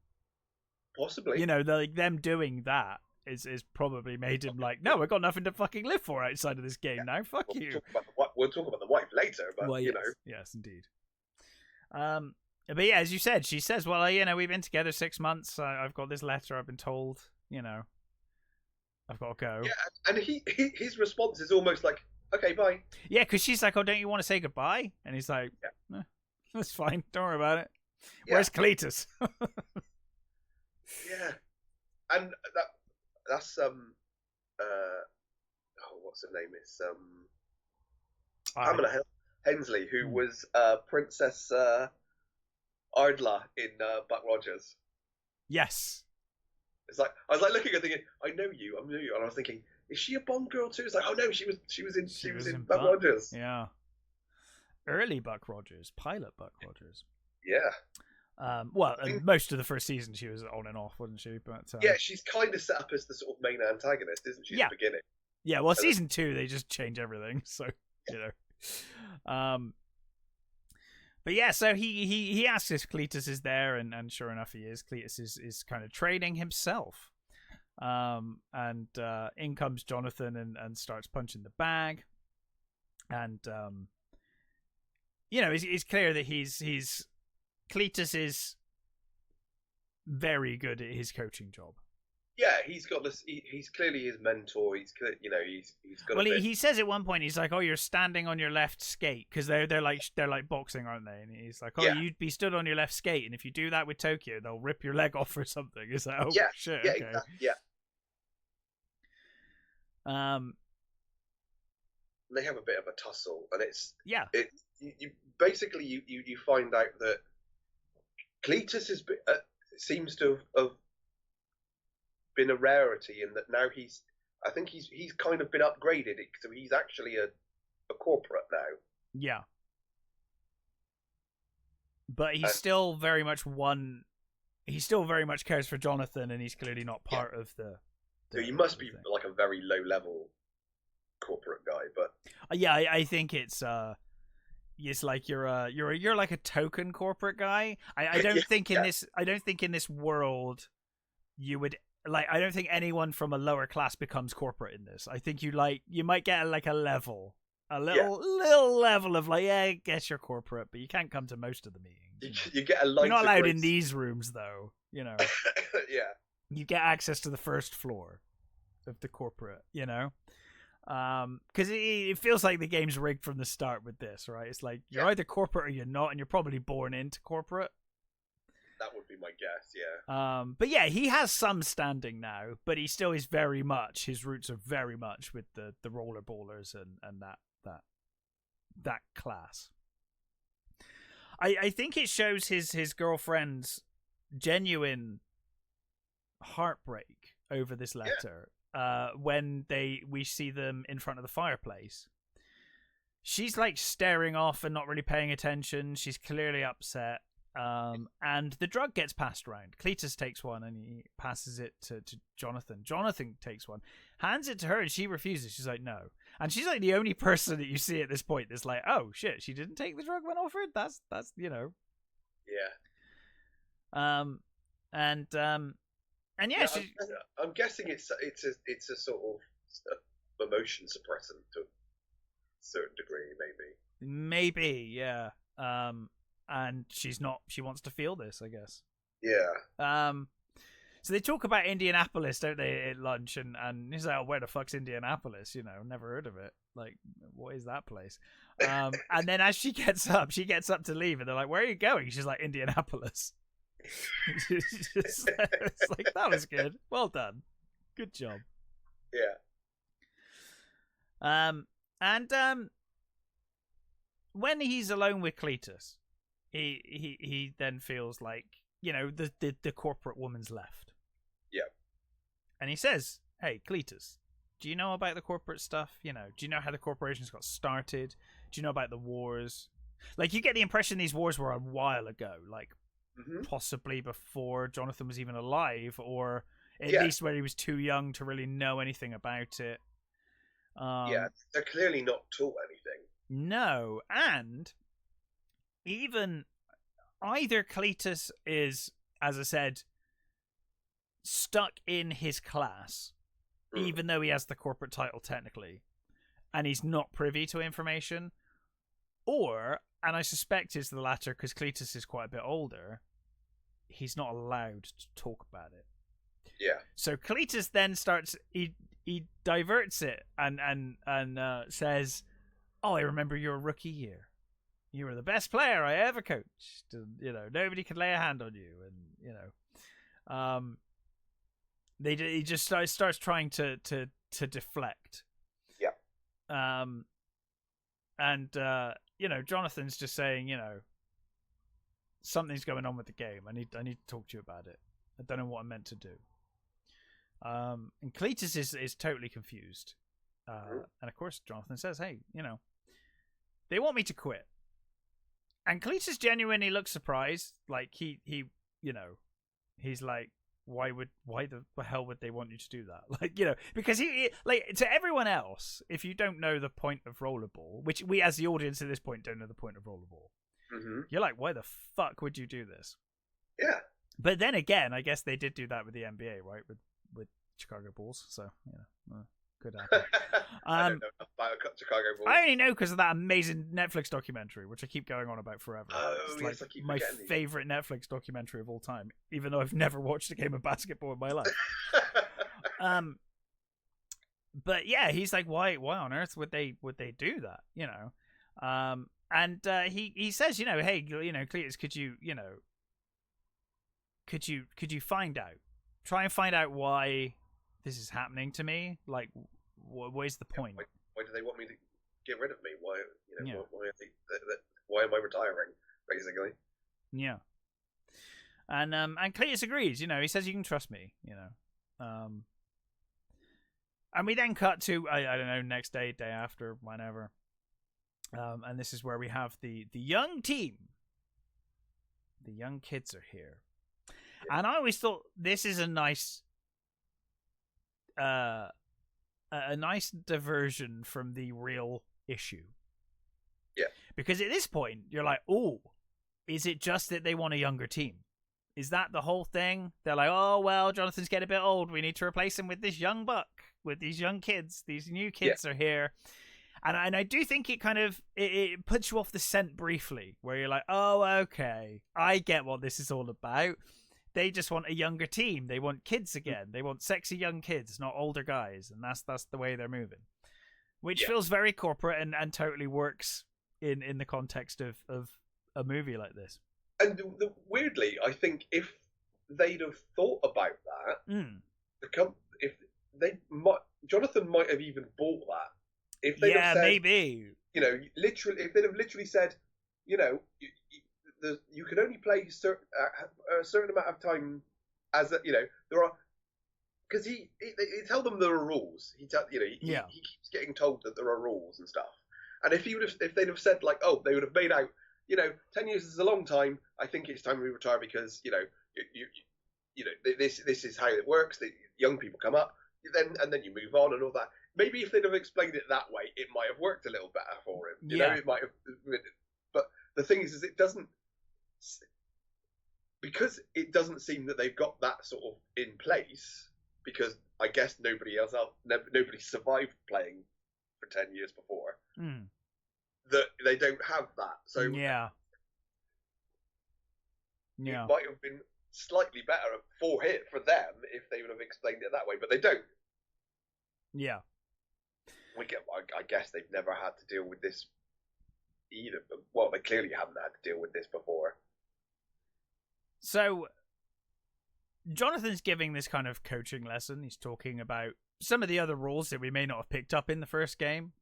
Possibly. Them doing that is probably made him like, no, I've got nothing to fucking live for outside of this game now. Fuck you. We'll talk about the wife later, but well, yes. Yes, indeed. But yeah, as you said, she says, well, we've been together 6 months. I've got this letter. I've been told, I've got to go. Yeah, and his response is almost like, okay, bye. Yeah, because she's like, oh, don't you want to say goodbye? And he's like, that's fine. Don't worry about it. Yeah. Where's Cletus? Yeah. And that's, what's her name? It's, Pamela Hensley, who was Princess Ardla in Buck Rogers. Yes. It's like, I was like looking at thinking, I know you, and I was thinking, is she a Bond girl too? It's like, oh no, she was in Buck Rogers. Yeah. early Buck Rogers, pilot Buck Rogers. Yeah. Well, most of the first season she was on and off, wasn't she? But yeah, she's kind of set up as the sort of main antagonist, isn't she? At the beginning. Yeah. Well, season 2 they just change everything, so you know. But yeah, so he asks if Cletus is there, and sure enough, he is. Cletus is kind of training himself. And in comes Jonathan and starts punching the bag, and you know, it's clear that Cletus is very good at his coaching job. Yeah, he's got this. He's clearly his mentor. He's got. Well, he says at one point, he's like, "Oh, you're standing on your left skate," because they're like boxing, aren't they? And he's like, "Oh, you'd be stood on your left skate, and if you do that with Tokyo, they'll rip your leg off or something." Is that? Oh, shit. Yeah, okay. Exactly, yeah. They have a bit of a tussle, and you basically find out that Cletus seems to have been a rarity in that now I think he's kind of been upgraded, so he's actually a corporate now. Yeah. But he's still very much he still very much cares for Jonathan, and he's clearly not part of the so you must be like a very low level corporate guy, but yeah, I think it's like you're like a token corporate guy. I don't think in this world you would like. I don't think anyone from a lower class becomes corporate in this. I think you might get like a little level of like, yeah, I guess you're corporate, but you can't come to most of the meetings. You get a line. You're not allowed in these rooms though. You know. Yeah. You get access to the first floor of the corporate. You know. Because it feels like the game's rigged from the start with this, right? It's like you're either corporate or you're not, and you're probably born into corporate. That would be my guess, yeah. But yeah, he has some standing now, but he still is very much, his roots are very much with the rollerballers and that class. I think it shows his girlfriend's genuine heartbreak over this letter. When we see them in front of the fireplace. She's like staring off and not really paying attention. She's clearly upset. And the drug gets passed around. Cletus takes one and he passes it to Jonathan. Jonathan takes one, hands it to her, and she refuses. She's like, no. And she's like the only person that you see at this point that's like, oh shit, she didn't take the drug when offered? That's you know. Yeah. And yeah, I'm guessing it's a sort of emotion suppressant to a certain degree, maybe. Maybe, yeah. And she wants to feel this, I guess. Yeah. So they talk about Indianapolis, don't they, at lunch? And he's like, oh, where the fuck's Indianapolis? You know, never heard of it. Like, what is that place? And then as she gets up to leave, and they're like, where are you going? She's like, Indianapolis. It's like, that was good. Well done. Good job. Yeah. And when he's alone with Cletus, he then feels like, you know, the corporate woman's left. Yeah. And he says, hey, Cletus, do you know about the corporate stuff? You know, do you know how the corporations got started? Do you know about the wars? Like, you get the impression these wars were a while ago, like possibly before Jonathan was even alive, or at least where he was too young to really know anything about it. They're clearly not taught anything. No, and even either Cletus is, as I said, stuck in his class, even though he has the corporate title technically, and he's not privy to information, or, and I suspect it's the latter because Cletus is quite a bit older, he's not allowed to talk about it. Yeah. So Cletus then starts, he diverts it and says, oh, I remember your rookie year. You were the best player I ever coached. And, you know, nobody could lay a hand on you. And, you know, he just starts trying to deflect. Yeah. And you know, Jonathan's just saying, you know, something's going on with the game. I need to talk to you about it. I don't know what I'm meant to do. And Cletus is totally confused. And of course, Jonathan says, hey, you know, they want me to quit. And Cletus genuinely looks surprised. Like he you know, he's like, why the hell would they want you to do that? Like, you know, because he like, to everyone else, if you don't know the point of Rollerball, which we as the audience at this point don't know the point of Rollerball, you're like, why the fuck would you do this? Yeah. But then again, I guess they did do that with the NBA, right? With Chicago Bulls, so could happen. I don't know enough about Chicago Bulls. I only know because of that amazing Netflix documentary, which I keep going on about forever. Oh, it's yes, like I keep my forgetting favorite Netflix documentary of all time, even though I've never watched a game of basketball in my life. But yeah, he's like, why on earth would they do that? You know, and he says, you know, hey, you know, Cletus, could you find out, try and find out why this is happening to me? Like, where's the point? Why do they want me to get rid of me? Why, you know, why am I retiring? Basically. Yeah. And Cletus agrees. You know, he says you can trust me. You know, and we then cut to I don't know, next day after, whenever. And this is where we have the young team. The young kids are here, and I always thought this is a nice diversion from the real issue. Yeah. Because at this point, you're like, oh, is it just that they want a younger team? Is that the whole thing? They're like, oh, well, Jonathan's getting a bit old. We need to replace him with this young buck, with these young kids. These new kids are here. And I do think it kind of, it puts you off the scent briefly, where you're like, oh, okay, I get what this is all about. They just want a younger team. They want kids again. They want sexy young kids, not older guys. And that's the way they're moving. Which feels very corporate and totally works in the context of a movie like this. And weirdly, I think if they'd have thought about that, Jonathan might have even bought that. If they'd have said, maybe. You know, literally, if they'd have literally said, you know, you can only play a certain amount of time, as you know, there are, because he tell them there are rules. He keeps getting told that there are rules and stuff. And if they'd have said, like, oh, they would have made out, you know, 10 years is a long time. I think it's time we retire because, you know, you know, this is how it works. The young people come up, and then you move on and all that. Maybe if they'd have explained it that way, it might have worked a little better for him. You know, it might have. But the thing is it doesn't, because it doesn't seem that they've got that sort of in place. Because I guess nobody survived playing for 10 years before. That they don't have that. So it might have been slightly better for them if they would have explained it that way, but they don't. Yeah. I guess they've never had to deal with this either. Well, they clearly haven't had to deal with this before. So Jonathan's giving this kind of coaching lesson. He's talking about some of the other rules that we may not have picked up in the first game.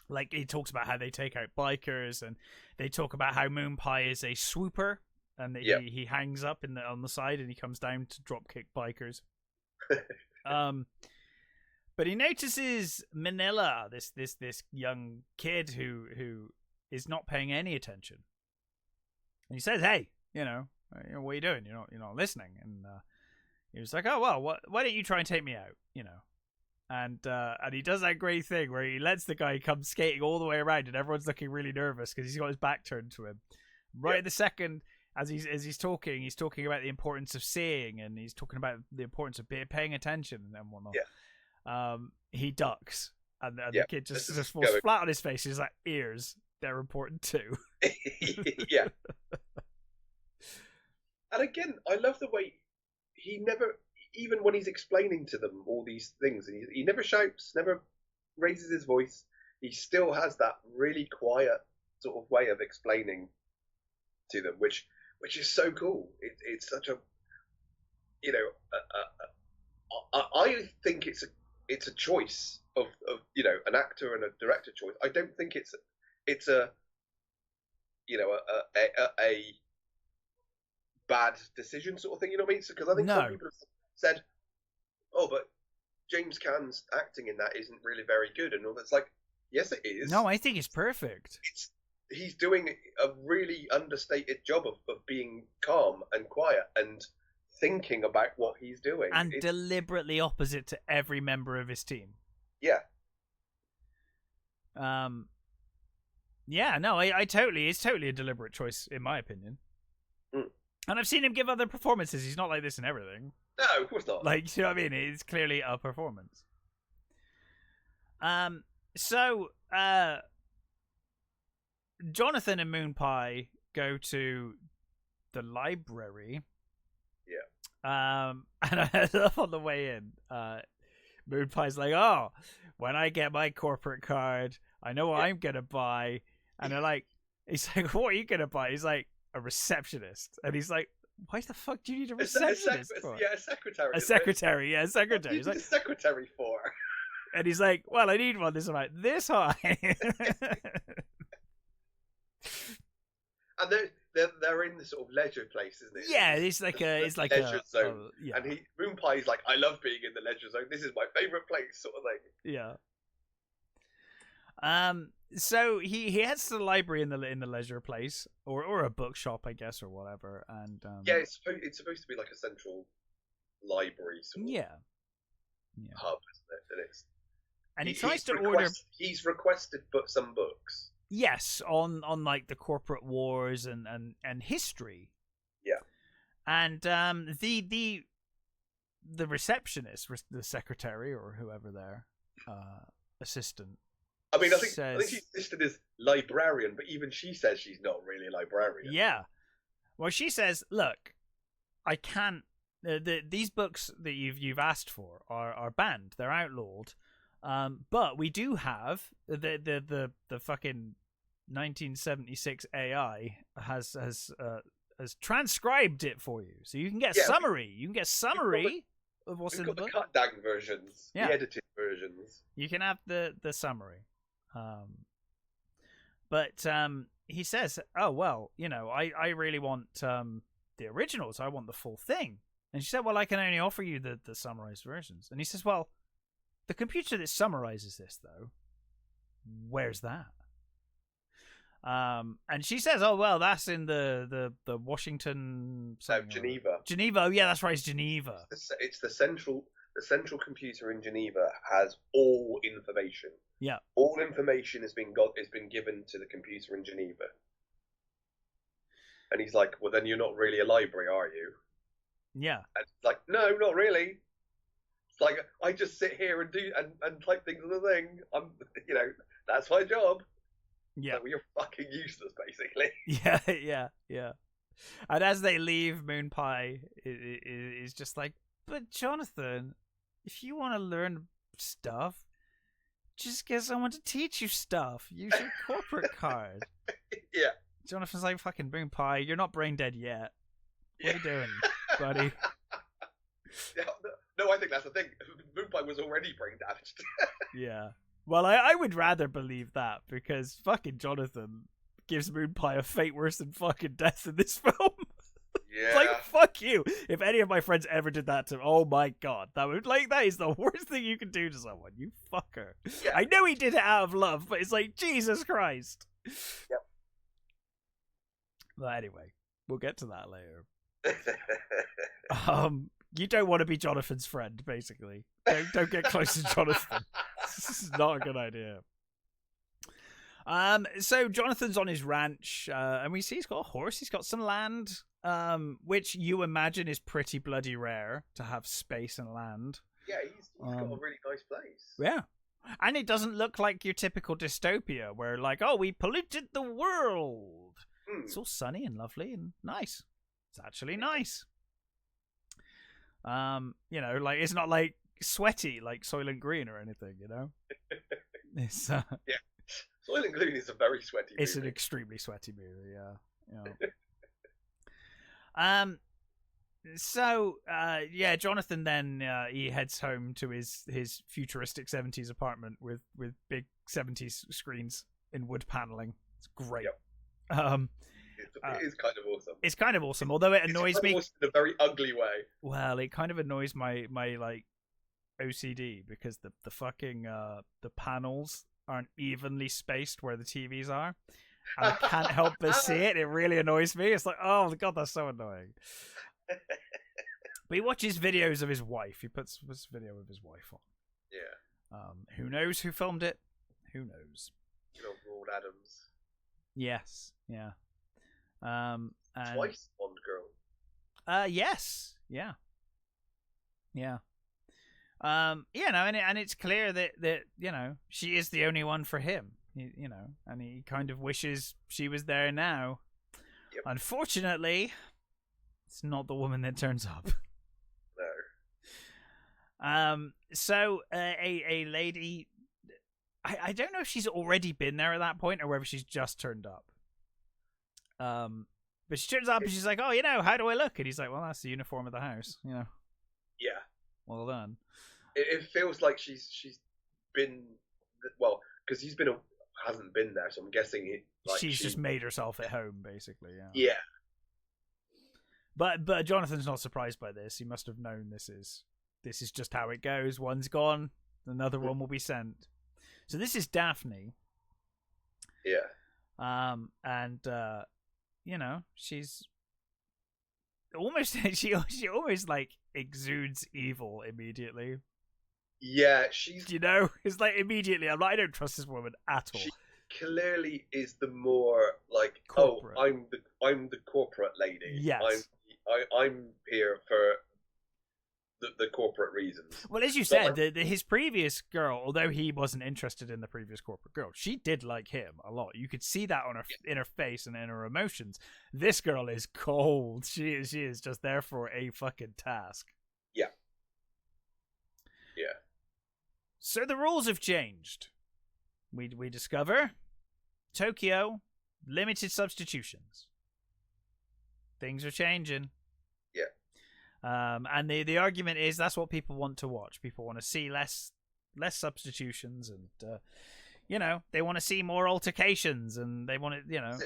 Like, he talks about how they take out bikers, and they talk about how Moon Pie is a swooper, and that he hangs up on the side and he comes down to drop kick bikers. But he notices Manila, this young kid who is not paying any attention. And he says, "Hey, you know, what are you doing? You're not listening." And he was like, "Oh well, why don't you try and take me out? You know." And he does that great thing where he lets the guy come skating all the way around, and everyone's looking really nervous because he's got his back turned to him. Right at the second, as he's talking about the importance of seeing, and he's talking about the importance of paying attention and whatnot. Yeah. He ducks, and the kid just falls flat on his face. He's like, "Ears, they're important too." Yeah. And again, I love the way he never. Even when he's explaining to them all these things, he never shouts, never raises his voice. He still has that really quiet sort of way of explaining to them, which is so cool. It's such a, you know, I think it's a choice of you know, an actor and a director choice. I don't think it's a you know a bad decision sort of thing. You know what I mean? Because I think some people have said, "Oh, but James Caan's acting in that isn't really very good," and all that's like, yes, it is. No, I think it's perfect. he's doing a really understated job of being calm and quiet and thinking about what he's doing. And deliberately opposite to every member of his team. Yeah. Yeah, no, it's totally a deliberate choice, in my opinion. Mm. And I've seen him give other performances. He's not like this in everything. No, of course not. Like, you know what I mean? It's clearly a performance. So, Jonathan and Moon Pie go to the library. Yeah. And I love on the way in, Moon Pie's like, oh, when I get my corporate card, I know what I'm gonna buy. And they're like, he's like, what are you gonna buy? He's like, a receptionist. And he's like, why the fuck do you need a receptionist for? Yeah, a secretary. A secretary, yeah, a secretary. What do you He's need like, a secretary for? and he's like, well, I need one this high. This high. And they're in the sort of leisure place, isn't it? Yeah, it's like a leisure zone. yeah. And Moon Pie's like, I love being in the leisure zone. This is my favorite place, sort of thing. Yeah. So he heads to the library in the leisure place, or a bookshop, I guess, or whatever. And yeah, it's supposed to be like a central library sort of hub, isn't it? And he tries to order. He's requested some books. Yes, on like the corporate wars and history. Yeah. And the receptionist, the secretary or whoever their assistant. I mean, I think she's listed as librarian, but even she says she's not really a librarian. Yeah. Well, she says, "Look, I can't. These books that you've asked for are banned. They're outlawed. But we do have the fucking 1976 AI has transcribed it for you, so you can get a summary. You can get a summary of what's in the book. We've got the cut down versions, the edited versions. You can have the summary. But he says, "Oh well, you know, I really want the originals. I want the full thing." And she said, "Well, I can only offer you the summarized versions." And he says, "Well, the computer that summarizes this, though, where's that?" And she says, "Oh well, that's in the Washington, Geneva. Geneva. Oh yeah, that's right, it's Geneva. It's the central computer in Geneva has all information. Yeah, all information has been given to the computer in Geneva." And he's like, "Well, then you're not really a library, are you?" Yeah. And it's like, "No, not really. It's like I just sit here and do and type things on the thing. That's my job." Yeah. Like, well, you're fucking useless, basically. Yeah. And as they leave, Moon Pie is just like, "But Jonathan, if you want to learn stuff, just get someone to teach you stuff. Use your corporate card." Yeah. Jonathan's like, "Fucking Moon Pie, you're not brain dead yet. What are you doing, buddy?" Yeah, no, I think that's the thing. Moon Pie was already brain damaged. Yeah. Well, I would rather believe that, because fucking Jonathan gives Moon Pie a fate worse than fucking death in this film. Yeah. It's like, fuck you. If any of my friends ever did that to him, oh my god, that is the worst thing you can do to someone, you fucker. Yeah. I know he did it out of love, but it's like, Jesus Christ. Yep. But anyway, we'll get to that later. You don't want to be Jonathan's friend, basically. Don't get close to Jonathan. This is not a good idea. So Jonathan's on his ranch, and we see he's got a horse, he's got some land, which you imagine is pretty bloody rare to have space and land. Yeah, he's got a really nice place. Yeah. And it doesn't look like your typical dystopia where, like, oh, we polluted the world. It's all sunny and lovely and nice. It's actually nice. Like, it's not like sweaty like Soylent Green or anything, you know? It's yeah. Soylent Green is a very sweaty movie. It's an extremely sweaty movie, yeah. Jonathan then he heads home to his futuristic 70s apartment with big 70s screens in wood paneling. It's great. Yep. It is kind of awesome. It's kind of awesome, although it annoys me in a very ugly way. Well, it kind of annoys my like OCD, because the fucking the panels aren't evenly spaced where the TVs are, and I can't help but see it. It really annoys me. It's like, oh god, that's so annoying. But he watches videos of his wife. He puts a video of his wife on. Yeah. Who knows who filmed it? Who knows? You know, Lord Adams. Yes. Yeah. And, twice Bond girl. Yes. Yeah. Yeah. You know, and it's clear that you know, she is the only one for him. You know, and he kind of wishes she was there now. Yep. Unfortunately, it's not the woman that turns up. No. So a lady, I don't know if she's already been there at that point or whether she's just turned up. But she turns up and she's like, "Oh, you know, how do I look?" And he's like, "Well, that's the uniform of the house, you know." Yeah. Well done. It feels like she's been, well, because hasn't been there, so I'm guessing she's just made herself at home, basically. Yeah. Yeah. But Jonathan's not surprised by this. He must have known this is just how it goes. One's gone, another one will be sent. So this is Daphne. Yeah. And you know, she's almost she almost like exudes evil immediately. Yeah, she's. You know, it's like immediately. I don't trust this woman at all. She clearly is the more like, corporate. Oh, I'm the corporate lady. Yes. I'm here for the corporate reasons. Well, as you said, his previous girl, although he wasn't interested in the previous corporate girl, she did like him a lot. You could see that on her in her face and in her emotions. This girl is cold. She is just there for a fucking task. Yeah. Yeah. So the rules have changed. We discover Tokyo, limited substitutions. Things are changing. Yeah. And the argument is that's what people want to watch. People want to see less substitutions, and you know, they want to see more altercations, and they want to, you know,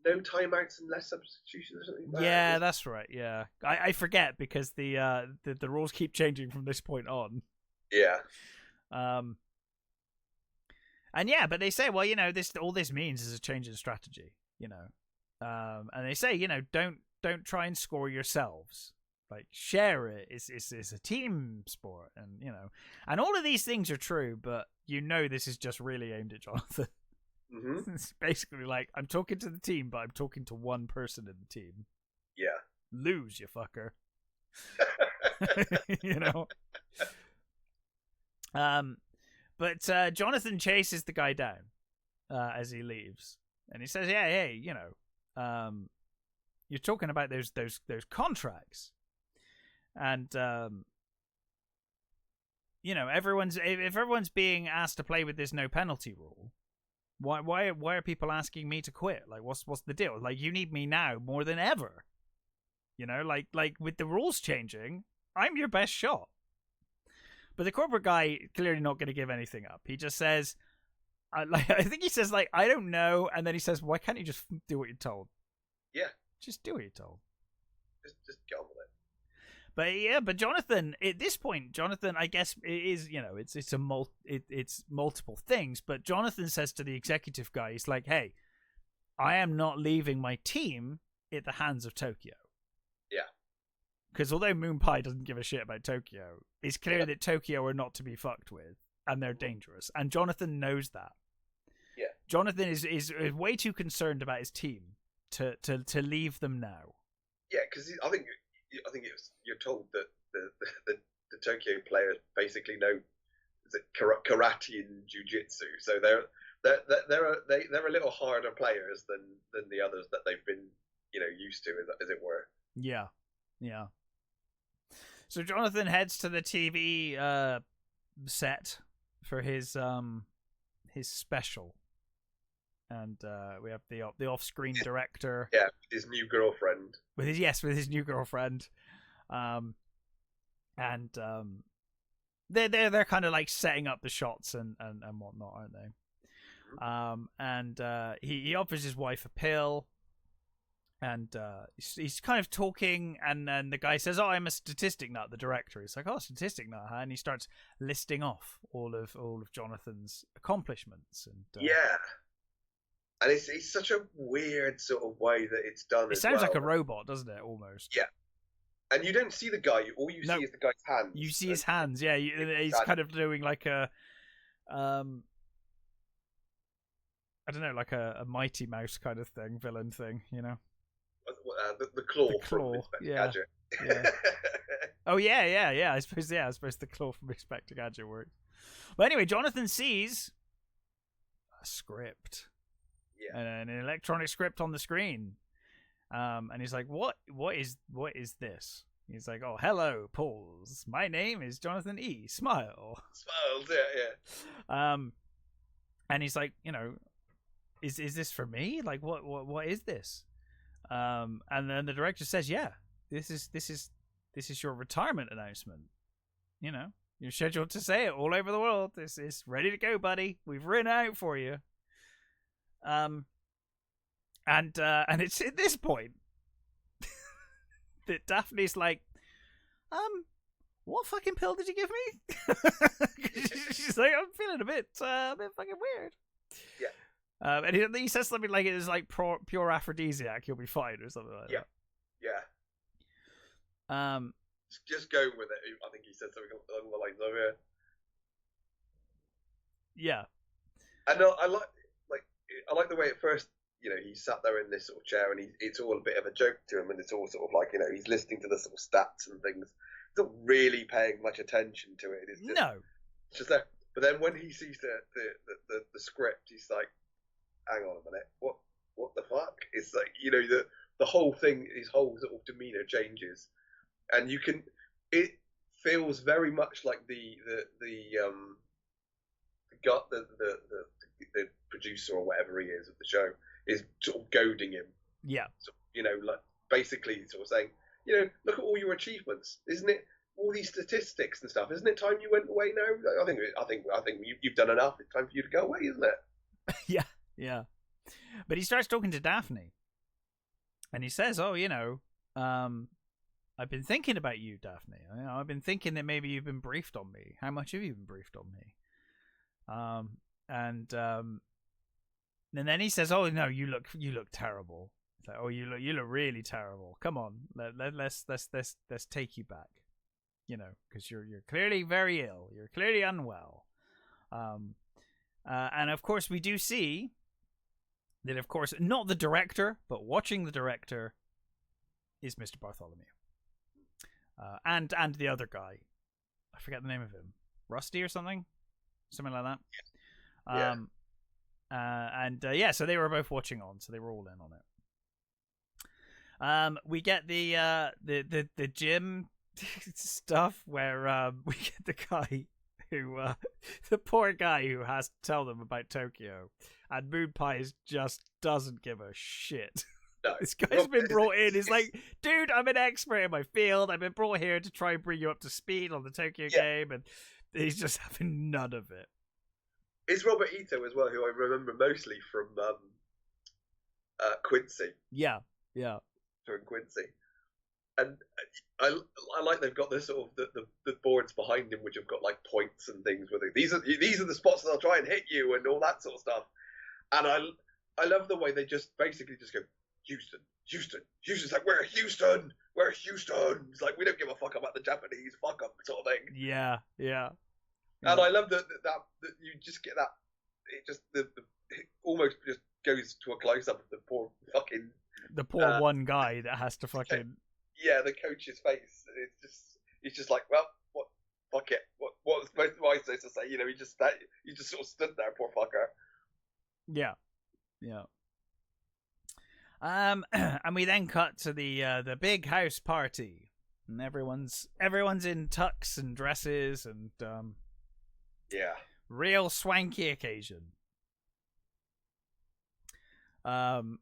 no timeouts and less substitutions or something like that. Yeah, that's right. Yeah, I forget because the rules keep changing from this point on. Yeah. And yeah, but they say, well, you know, all this means is a change in strategy, you know. And they say, you know, don't try and score yourselves. Like, share it. It's a team sport, and you know, and all of these things are true. But you know, this is just really aimed at Jonathan. Mm-hmm. It's basically like, I'm talking to the team, but I'm talking to one person in the team. Yeah. Lose, you fucker. You know. But Jonathan chases the guy down as he leaves, and he says, "Yeah, hey, you know, you're talking about those contracts, and you know, if everyone's being asked to play with this no penalty rule, why are people asking me to quit? Like, what's the deal? Like, you need me now more than ever. You know, like with the rules changing, I'm your best shot." But the corporate guy clearly not going to give anything up. He just says, I think he says, like, I don't know. And then he says, why can't you just do what you're told? Yeah. Just do what you're told. Just get on with it. But yeah, but Jonathan, at this point, Jonathan, I guess it is, you know, it's multiple things. But Jonathan says to the executive guy, he's like, hey, I am not leaving my team at the hands of Tokyo. Yeah. Because although Moon Pie doesn't give a shit about Tokyo, it's clear that Tokyo are not to be fucked with, and they're dangerous. And Jonathan knows that. Yeah. Jonathan is way too concerned about his team to leave them now. Yeah, because I think you're told that the Tokyo players basically know karate and jiu-jitsu, so they're a little harder players than the others that they've been, you know, used to, as it were. Yeah. Yeah. So Jonathan heads to the TV set for his special, and we have the off-screen director. Yeah, his new girlfriend. With his new girlfriend, and they're kind of like setting up the shots and whatnot, aren't they? Mm-hmm. And he offers his wife a pill. And he's kind of talking, and then the guy says, "Oh, I'm a statistic nut." The director is like, "Oh, statistic nut, huh?" And he starts listing off all of Jonathan's accomplishments. And yeah, And it's such a weird sort of way that it's done. It sounds like a robot, doesn't it? Almost. Yeah. And you don't see the guy. All you see is the guy's hands. You see his hands. Yeah, he's kind of doing like a, I don't know, like a Mighty Mouse kind of thing, villain thing, you know. The claw from Inspector Gadget. Yeah. Oh yeah. I suppose the claw from Inspector Gadget works. But anyway, Jonathan sees a script. Yeah. An electronic script on the screen. And he's like, what is this? He's like, oh, hello, Pauls. My name is Jonathan E. Smile. Smiles, yeah. And he's like, you know, is this for me? Like, what is this? And then the director says, yeah, this is your retirement announcement. You know, you're scheduled to say it all over the world. This is ready to go, buddy. We've written out for you. And it's at this point that Daphne's like, what fucking pill did you give me? She's like, I'm feeling a bit fucking weird. Yeah. And he says something like it is like pure aphrodisiac. You'll be fine or something like that. Yeah. Just go with it. I think he said something along the lines of it. Yeah. And I like the way at first, you know, he sat there in this sort of chair and it's all a bit of a joke to him, and it's all sort of like, you know, he's listening to the sort of stats and things. He's not really paying much attention to it. It's just there. But then when he sees the script, he's like, hang on a minute, what the fuck? It's like, you know, the whole thing, his whole sort of demeanor changes, and it feels very much like the producer or whatever he is of the show is sort of goading him. Yeah. So, you know, like basically sort of saying, you know, look at all your achievements, isn't it? All these statistics and stuff. Isn't it time you went away now? I think you've done enough. It's time for you to go away, isn't it? Yeah. But he starts talking to Daphne, and he says, "Oh, you know, I've been thinking about you, Daphne. You know, I've been thinking that maybe you've been briefed on me. How much have you been briefed on me?" And then he says, "Oh no, you look terrible." It's like, "Oh, you look really terrible. Come on, let's take you back. You know, because you're clearly very ill. You're clearly unwell." And of course, we do see that, of course, not the director, but watching the director is Mr. Bartholomew, and the other guy. I forget the name of him, Rusty or something like that. Yeah. So they were both watching on, so they were all in on it. We get the gym stuff where we get the guy who the poor guy who has to tell them about Tokyo, and Moon Pies just doesn't give a shit. No. This guy's been brought in. He's like, dude, I'm an expert in my field. I've been brought here to try and bring you up to speed on the Tokyo game, and he's just having none of it. It's Robert Ito as well, who I remember mostly from Quincy. Yeah. From Quincy. And I like they've got this sort of the boards behind him, which have got like points and things with it. These are the spots that'll try and hit you and all that sort of stuff. And I love the way they just basically just go, Houston. Houston's like, we're Houston. It's like, we don't give a fuck about the Japanese fuck up sort of thing. Yeah. And I love that you just get that. It just it almost just goes to a close up of the poor fucking one guy that has to fucking the coach's face. He's just like, well, what? Fuck it. What was I supposed to say? You know, he just sort of stood there, poor fucker. Yeah. And we then cut to the big house party, and everyone's in tux and dresses and real swanky occasion. And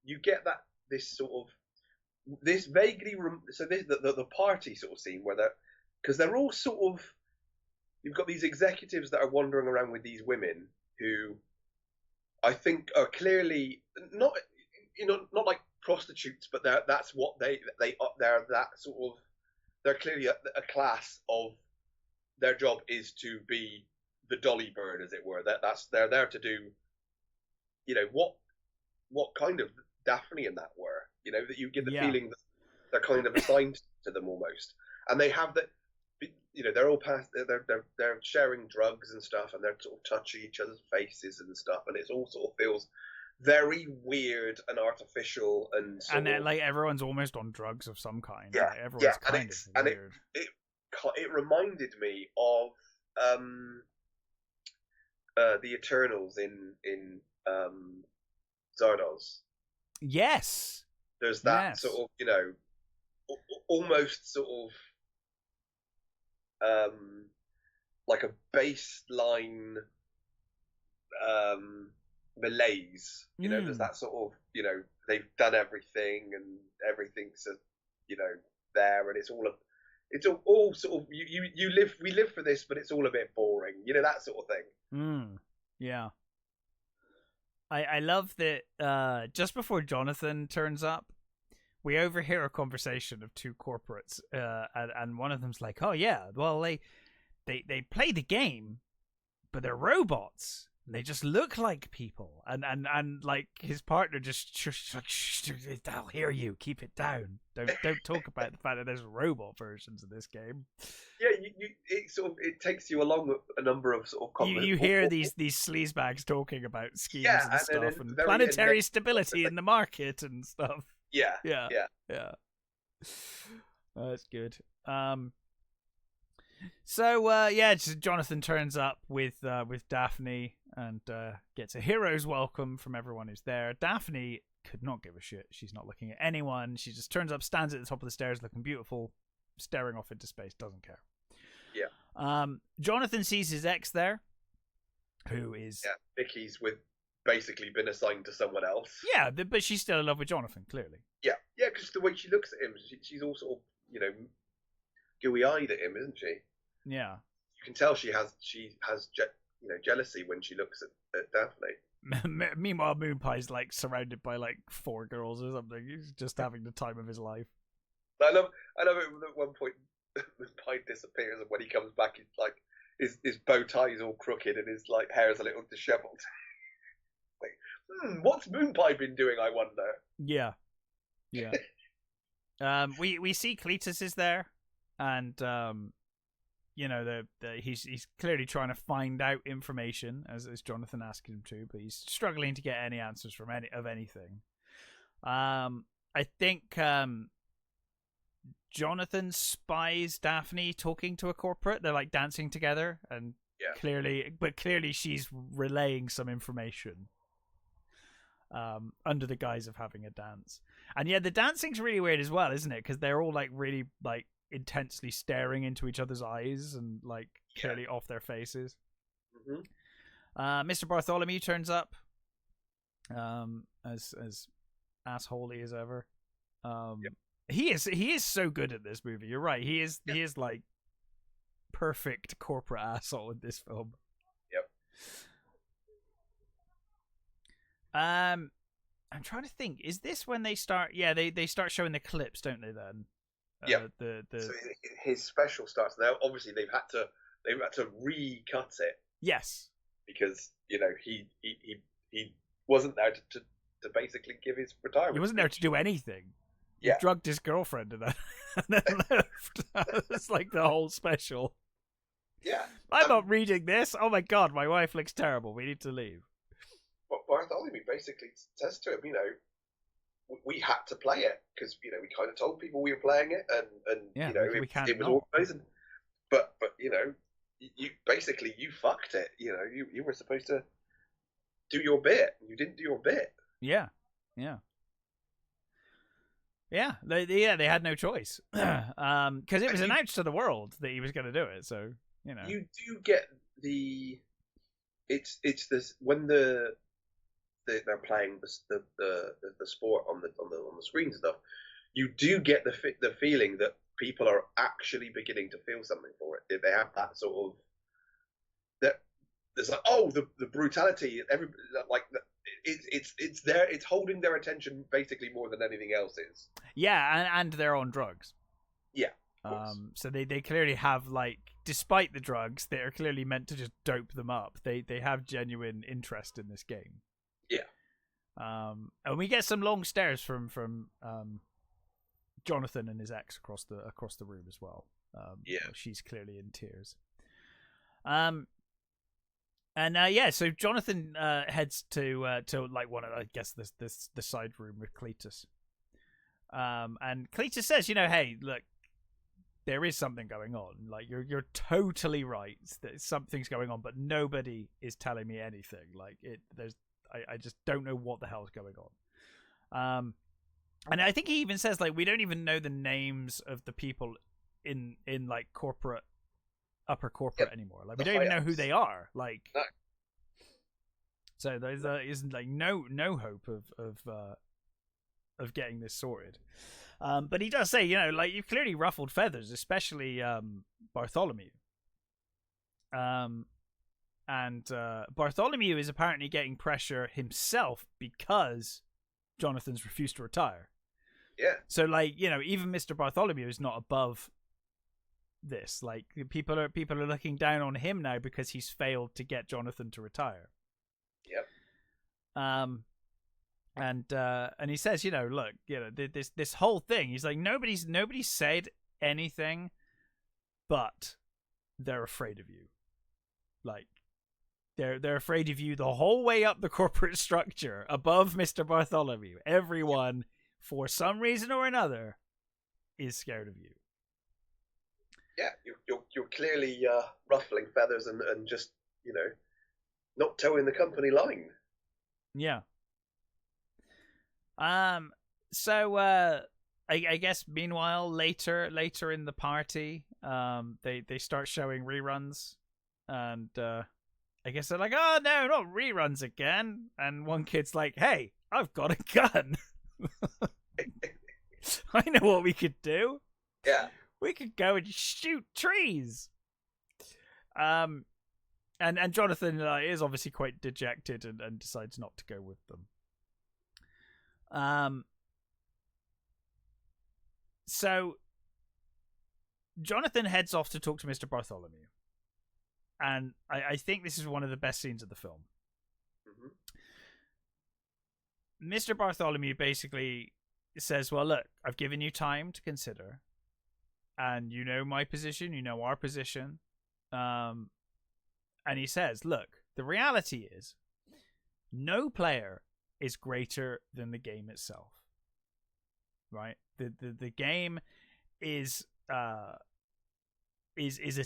you get this sort of this vaguely so this the party sort of scene where they're all sort of, you've got these executives that are wandering around with these women who I think are clearly not like prostitutes, but that's what they're that sort of, they're clearly a class of, their job is to be the dolly bird, as it were. They're there to do, what kind of Daphne and that were. That you get the feeling that they're kind of assigned to them almost, and they have that. They're all past. They're sharing drugs and stuff, and they're sort of touching each other's faces and stuff, and it all sort of feels very weird and artificial, and then like everyone's almost on drugs of some kind. Yeah, like, everyone's kind of weird. It reminded me of the Eternals in Zardoz. Yes, there's that sort of almost sort of like a baseline malaise. There's that sort of they've done everything and everything's there, and it's all sort of we live for this, but it's all a bit boring. That sort of thing. Yeah. I love that just before Jonathan turns up, we overhear a conversation of two corporates, and one of them's like, "Oh yeah, well they play the game, but they're robots. They just look like people." And like his partner just like, "Shh, I'll hear you. Keep it down. Don't talk about the fact that there's robot versions of this game." Yeah, it takes you along a number of sort of you hear these sleazebags talking about schemes and stuff and planetary stability in the market and stuff. Yeah. That's good. So Jonathan turns up with Daphne and gets a hero's welcome from everyone who's there. Daphne could not give a shit. She's not looking at anyone. She just turns up, stands at the top of the stairs looking beautiful, staring off into space, doesn't care. Yeah. Jonathan sees his ex there, who is... Yeah, Vicky's basically been assigned to someone else. Yeah, but she's still in love with Jonathan, clearly. Yeah, because the way she looks at him, she's all sort of, gooey-eyed at him, isn't she? Yeah. You can tell she has jealousy when she looks at Daphne. Meanwhile, Moonpie's like surrounded by like 4 girls or something. He's just having the time of his life. I love it at one point Moonpie disappears, and when he comes back, he's like his bow tie is all crooked and his like hair is a little dishevelled. Like, what's Moonpie been doing, I wonder? Yeah. We see Cletus is there, and he's clearly trying to find out information as Jonathan asked him to, but he's struggling to get any answers from anything. I think Jonathan spies Daphne talking to a corporate. They're like dancing together, and clearly she's relaying some information under the guise of having a dance. And yeah, the dancing's really weird as well, isn't it? Because they're all like really like intensely staring into each other's eyes and like clearly off their faces. Mr. Bartholomew turns up as assholey as ever. He is so good at this movie. You're right. He is like perfect corporate asshole in this film. I'm trying to think. Is this when they start? Yeah, they start showing the clips, don't they? Then. So his special starts now. Obviously, they've had to recut it. Yes. Because he wasn't there to basically give his retirement. He wasn't there to do anything. Yeah. He drugged his girlfriend and then left. It's like the whole special. Yeah. I'm not reading this. Oh my god, my wife looks terrible. We need to leave. But Bartholomew basically says to him, we had to play it because we kind of told people we were playing it, and it was organised. But you basically you fucked it. You were supposed to do your bit. You didn't do your bit. Yeah. They had no choice because it was announced to the world that he was going to do it. So you do get it's this when they're playing the sport on the screen and stuff. You do get the feeling that people are actually beginning to feel something for it. They have that sort of that. There's like the brutality. It's there. It's holding their attention basically more than anything else is. Yeah, and they're on drugs. Yeah, So they clearly have, like, despite the drugs, they are clearly meant to just dope them up. They have genuine interest in this game. Yeah. And we get some long stares from Jonathan and his ex across the room as well. She's clearly in tears. So Jonathan heads to like one of, I guess, the side room with Cletus. And Cletus says, hey, look, there is something going on. Like, you're totally right that something's going on, but nobody is telling me anything. Like, I just don't know what the hell's going on. And I think he even says, like, we don't even know the names of the people in like upper corporate anymore. Like, we don't even know who they are. Like, no. So there isn't, like, no hope of getting this sorted. But he does say, like, you've clearly ruffled feathers, especially Bartholomew. And Bartholomew is apparently getting pressure himself because Jonathan's refused to retire. Yeah. So, like, even Mr. Bartholomew is not above this. Like, people are looking down on him now because he's failed to get Jonathan to retire. Yep. And he says, look, this whole thing, he's like, nobody's said anything, but they're afraid of you. Like, they're afraid of you the whole way up the corporate structure, above Mr. Bartholomew. Everyone, for some reason or another, is scared of you. Yeah, you're clearly ruffling feathers and just, not towing the company line. Yeah. So I guess meanwhile later in the party, they start showing reruns, and I guess they're like, oh no, not reruns again. And one kid's like, hey, I've got a gun. I know what we could do. Yeah. We could go and shoot trees. And Jonathan is obviously quite dejected and decides not to go with them. So Jonathan heads off to talk to Mr. Bartholomew. And I think this is one of the best scenes of the film. Mm-hmm. Mr. Bartholomew basically says, well, look, I've given you time to consider. And you know my position, you know our position. And he says, look, the reality is no player is greater than the game itself. Right? The game is a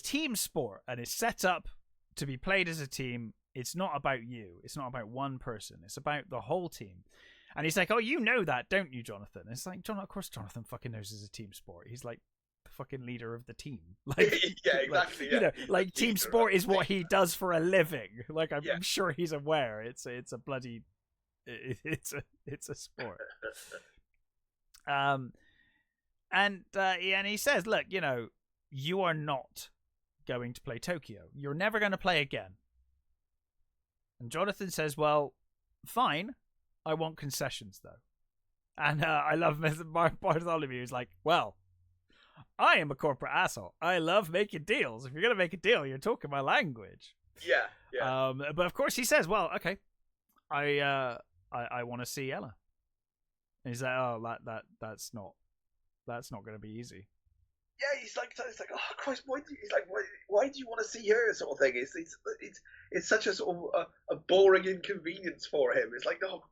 team sport, and it's set up to be played as a team. It's not about you. It's not about one person. It's about the whole team. And he's like, oh, you know that, don't you, Jonathan? And it's like, of course Jonathan fucking knows it's a team sport. He's like the fucking leader of the team. Like, yeah, exactly. Like, like team sport is what he does for a living. Like, I'm sure he's aware. It's a bloody, it's a sport. And he says, look, you are not going to play Tokyo. You're never going to play again. And Jonathan says, well, fine. I want concessions, though. And I love Bartholomew. He's like, well, I am a corporate asshole. I love making deals. If you're going to make a deal, you're talking my language. Yeah. But of course he says, well, okay, I want to see Ella. And he's like, oh, that's not going to be easy. Yeah, he's like, oh Christ, why do you want to see her, sort of thing? It's such a sort of a boring inconvenience for him. It's like, no,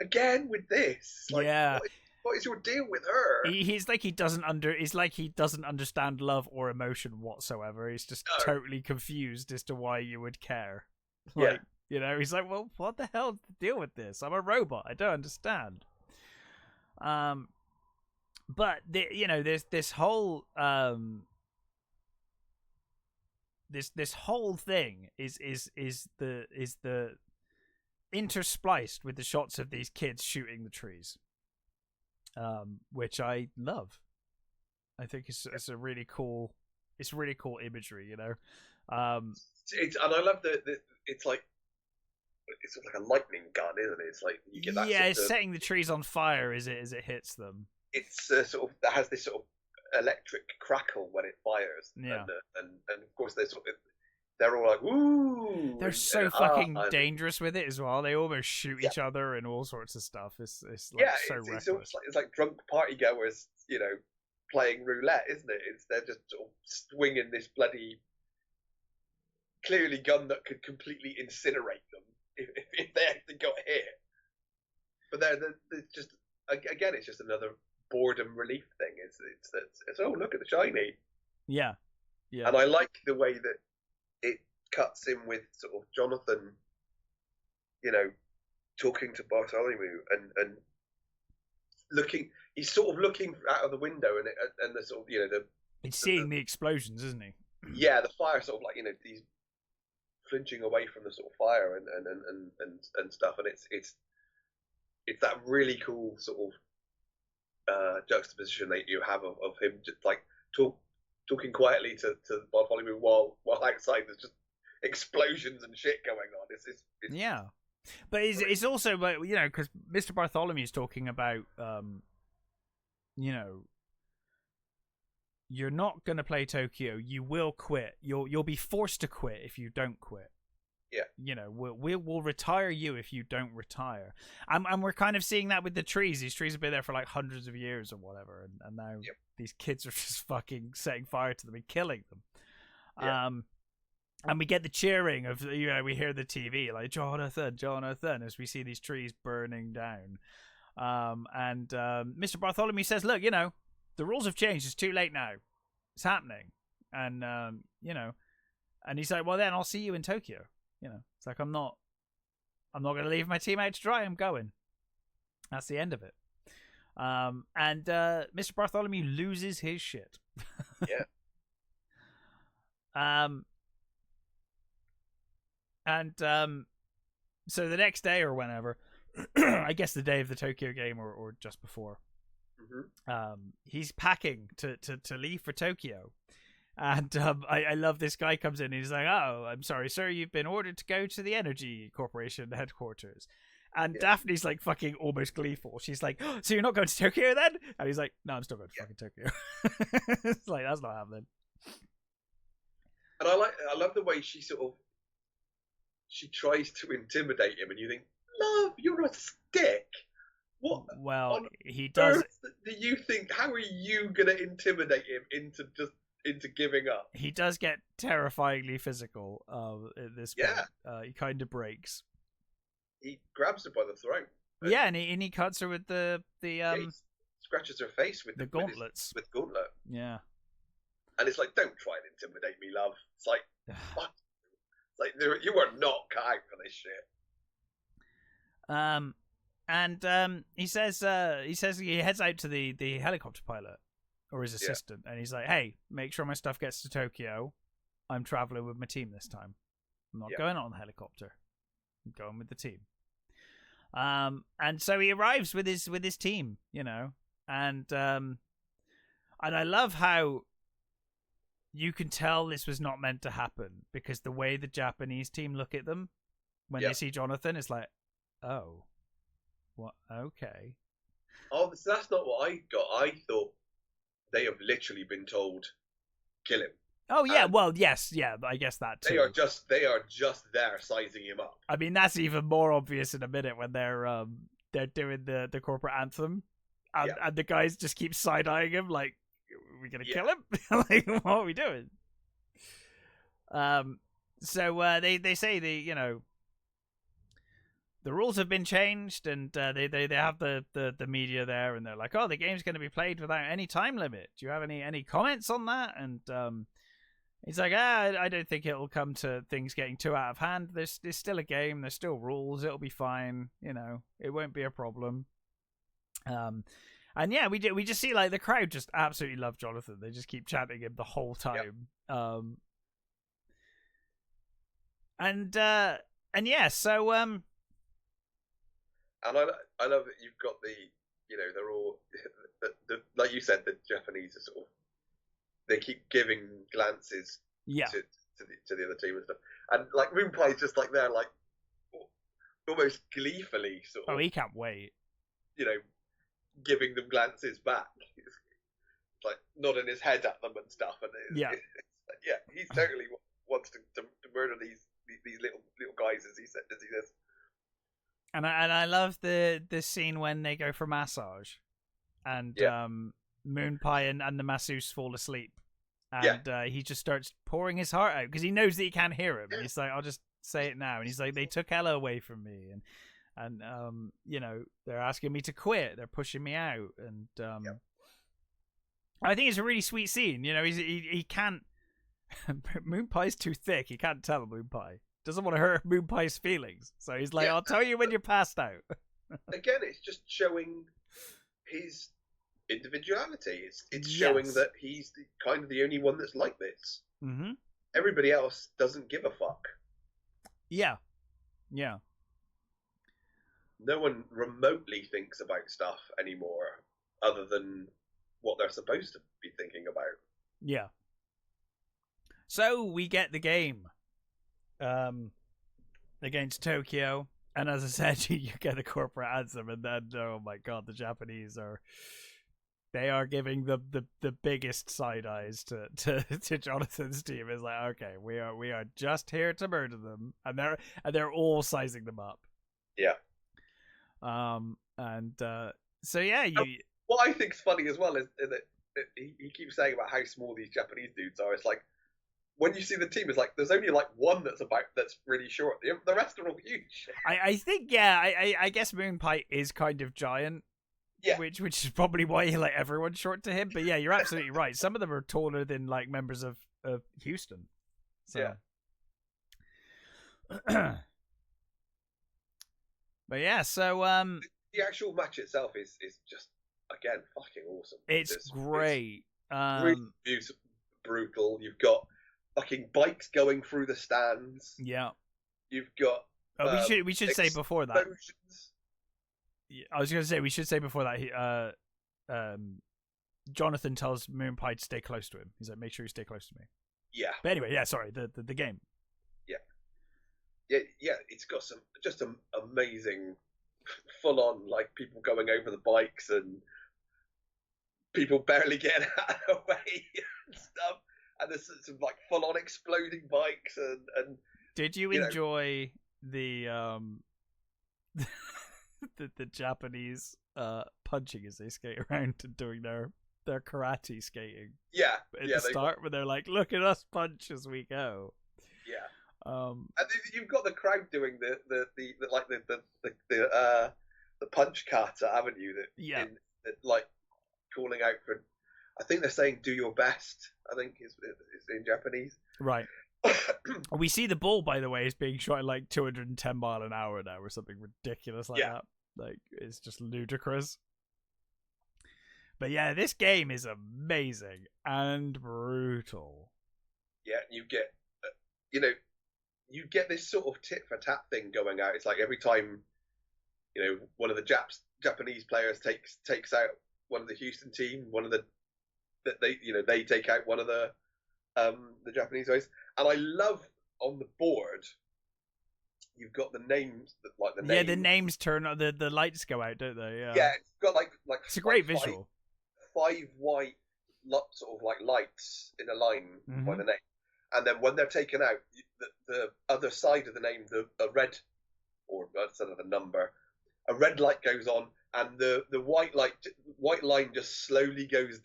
again with this. Like, yeah. What is your deal with her? He's like he doesn't understand love or emotion whatsoever. He's just totally confused as to why you would care. Like, he's like, well, what the hell to deal with this? I'm a robot. I don't understand. But there's this whole this whole thing is the interspliced with the shots of these kids shooting the trees, which I love. I think it's a really cool imagery, and I love that it's like. It's sort of like a lightning gun, isn't it? It's like you get that. Yeah, it's setting the trees on fire as it hits them. It's sort of that has this sort of electric crackle when it fires. Yeah. And of course they're all like, ooh. They're so fucking dangerous with it as well. They almost shoot each other and all sorts of stuff. It's like so reckless. It's like drunk party goers, playing roulette, isn't it? They're just sort of swinging this bloody clearly gun that could completely incinerate them if they actually got hit. But it's just, again, it's just another boredom relief thing. It's oh, look at the shiny. Yeah. And I like the way that it cuts in with sort of Jonathan, talking to Bartholomew and looking. He's sort of looking out of the window and the sort of he's seeing the explosions, isn't he? Yeah, the fire sort of like he's flinching away from the sort of fire and stuff, and it's that really cool sort of juxtaposition that you have of him just like talking quietly to Bartholomew while outside there's just explosions and shit going on. It's yeah, but it's also like because Mr. Bartholomew's talking about you're not going to play Tokyo. You will quit. You'll be forced to quit if you don't quit. Yeah. We'll retire you if you don't retire. And we're kind of seeing that with the trees. These trees have been there for like hundreds of years or whatever. And now these kids are just fucking setting fire to them and killing them. Yeah. And we get the cheering of, we hear the TV like, Jonathan, as we see these trees burning down. And Mr. Bartholomew says, look, the rules have changed. It's too late now. It's happening. And, and he's like, well, then I'll see you in Tokyo. It's like, I'm not going to leave my team out to dry. I'm going. That's the end of it. And Mr. Bartholomew loses his shit. Yeah. So the next day or whenever, I guess the day of the Tokyo game or just before, he's packing to leave for Tokyo. And I love this guy comes in and he's like, oh, I'm sorry, sir, you've been ordered to go to the Energy Corporation headquarters. And Daphne's like fucking almost gleeful. She's like, oh, so you're not going to Tokyo then? And he's like, no, I'm still going to fucking Tokyo. It's like, that's not happening. And I love the way she she tries to intimidate him, and you think, love, you're a stick. What? Well, he does. Do you think? How are you gonna intimidate him into giving up? He does get terrifyingly physical at this point. He kind of breaks. He grabs her by the throat. Yeah, and he cuts her with the he scratches her face with the gauntlets. With gauntlet. Yeah. And it's like, don't try and intimidate me, love. It's like, fuck. It's like, you are not cut out for this shit. And he says he heads out to the helicopter pilot or his assistant, and he's like, hey, make sure my stuff gets to Tokyo. I'm traveling with my team this time. I'm not going on the helicopter. I'm going with the team. And so he arrives with his team, and I love how you can tell this was not meant to happen, because the way the Japanese team look at them when they see Jonathan is like, oh, what? Okay. Oh, so that's not what I got. I thought they have literally been told, kill him. Oh yeah, well yes, yeah, I guess that too. They are just there sizing him up. I mean, that's even more obvious in a minute when they're doing the corporate anthem, and the guys just keep side eyeing him like, are we gonna kill him? Like, what are we doing? So they say the rules have been changed, and they have the media there, and they're like, oh, the game's going to be played without any time limit. Do you have any comments on that? And he's like, I don't think it'll come to things getting too out of hand. There's still a game. There's still rules. It'll be fine. It won't be a problem. And yeah, we just see like the crowd just absolutely love Jonathan. They just keep chanting him the whole time. Yep. And yeah, so and I love that you've got they're all like you said, the Japanese are sort of, they keep giving glances to the other team and stuff, and like Moonpie's just like there, like almost gleefully sort of. Oh, he can't wait. Giving them glances back. It's like, nodding his head at them and stuff. And he's totally wants to murder these little guys, as he says. And I love the scene when they go for massage, and Moon Pie and the masseuse fall asleep, and he just starts pouring his heart out because he knows that he can't hear him. And he's like, "I'll just say it now." And he's like, "They took Ella away from me, and you know, they're asking me to quit. They're pushing me out." And I think it's a really sweet scene. You know, he can't. Moon Pie's too thick. He can't tell Moon Pie. Doesn't want to hurt Moon Pie's feelings. So he's like, I'll tell you when you're passed out. Again, it's just showing his individuality. It's showing that he's kind of the only one that's like this. Mm-hmm. Everybody else doesn't give a fuck. Yeah. Yeah. No one remotely thinks about stuff anymore other than what they're supposed to be thinking about. Yeah. So we get the game against Tokyo, and as I said, you get the corporate anthem, and then oh my god, the Japanese are giving the biggest side eyes to Jonathan's team. It's like, okay, we are just here to murder them, and they're all sizing them up. Yeah. So yeah, what I think's funny as well is that he keeps saying about how small these Japanese dudes are. It's like, when you see the team, it's like there's only like one that's really short. The rest are all huge. I think I guess Moon Pie is kind of giant. Yeah. Which is probably why like everyone's short to him. But yeah, you're absolutely right. Some of them are taller than like members of Houston. So. Yeah. But yeah, so the actual match itself is just again fucking awesome. It's great. It's really beautiful, brutal. You've got fucking bikes going through the stands. Yeah. You've got. We should say before that. Yeah, I was going to say we should say before that. Jonathan tells Moon Pie to stay close to him. He's like, "Make sure you stay close to me." Yeah. But anyway, yeah. Sorry, the game. Yeah. It's got some just amazing, full on like people going over the bikes and people barely getting out of the way and stuff. And there's some like full on exploding bikes and. Did you enjoy the the Japanese punching as they skate around and doing their karate skating? Yeah. At the start, when they're like, "Look at us punch as we go." Yeah. And you've got the crowd doing the punch kata, haven't you? That like calling out for. I think they're saying "do your best." I think is in Japanese. Right. We see the ball, by the way, is being shot at like 210 mile an hour now, or something ridiculous like that. Like, it's just ludicrous. But yeah, this game is amazing and brutal. Yeah, you get, you get this sort of tit for tat thing going out. It's like every time, one of the Japanese players takes out one of the Houston team, they take out one of the Japanese guys. And I love on the board, you've got the names, Yeah, the names turn on, the lights go out, don't they? Yeah, it's got like it's a great visual. 5 white sort of like lights in a line by the name, and then when they're taken out, the other side of the name, a red, or instead of a number, a red light goes on, and the white line just slowly goes.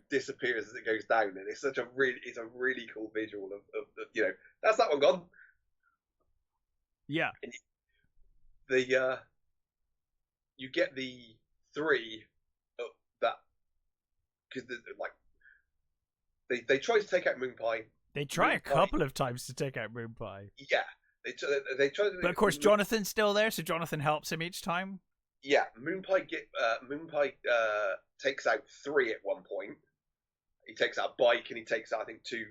Disappears as it goes down, and it's a really cool visual of that's that one gone. Yeah. And you get the 3 that because they try to take out Moon Pie. They try a couple of times to take out Moon Pie. Yeah, they try. But of course, Jonathan's still there, so Jonathan helps him each time. Yeah, Moon Pie takes out 3 at one point. He takes out a bike, and he takes out, I think, two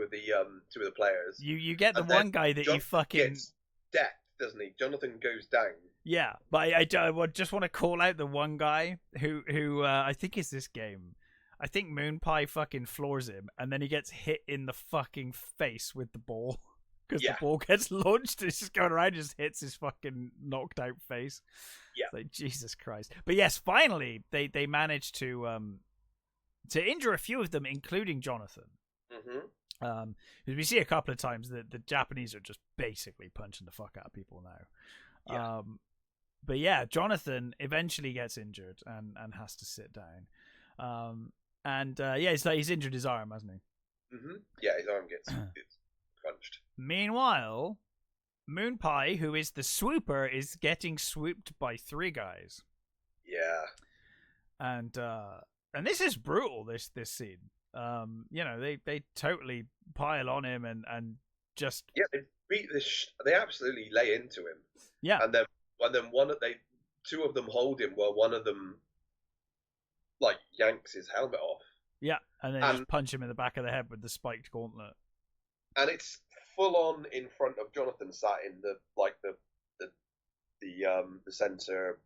of the players. You get the one guy that you fucking gets death, doesn't he? Jonathan goes down. Yeah, but I just want to call out the one guy who I think is this game. I think Moon Pie fucking floors him, and then he gets hit in the fucking face with the ball. Because the ball gets launched, and it's just going around, and just hits his fucking knocked out face. Yeah, it's like Jesus Christ. But yes, finally they managed to to injure a few of them, including Jonathan. Mm-hmm. We see a couple of times that the Japanese are just basically punching the fuck out of people now. Yeah. But yeah, Jonathan eventually gets injured and has to sit down. He's injured his arm, hasn't he? Mm-hmm. Yeah, his arm gets punched. Meanwhile, Moon Pie, who is the swooper, is getting swooped by 3 guys. Yeah. And this is brutal, this scene. They totally pile on him and just... Yeah, they beat they absolutely lay into him. Yeah. And then two of them hold him while one of them like yanks his helmet off. Yeah, and then just punch him in the back of the head with the spiked gauntlet. And it's full on in front of Jonathan, sat in the center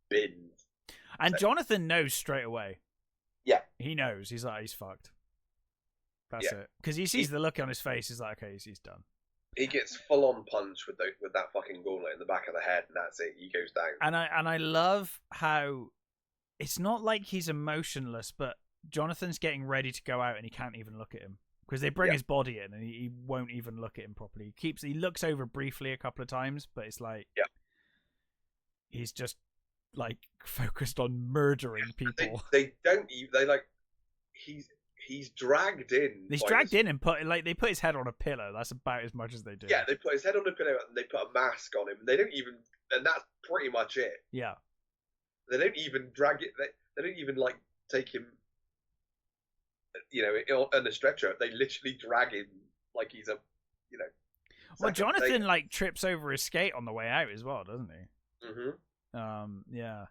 bin. And Jonathan knows straight away. Yeah, he knows. He's like, he's fucked. That's it. Because he sees the look on his face. He's like, okay, he's done. He gets full on punch with that fucking gauntlet in the back of the head, and that's it. He goes down. And I love how it's not like he's emotionless, but Jonathan's getting ready to go out, and he can't even look at him because they bring his body in, and he won't even look at him properly. He looks over briefly a couple of times, but it's like he's just like focused on murdering people. They don't even. They like he's dragged in. He's dragged in and they put his head on a pillow. That's about as much as they do. Yeah, they put his head on a pillow and they put a mask on him. They don't even, and that's pretty much it. Yeah. They don't even drag it. They don't even like take him, on a stretcher. They literally drag him like he's a, Well, Jonathan like trips over his skate on the way out as well, doesn't he? Mm-hmm. Yeah.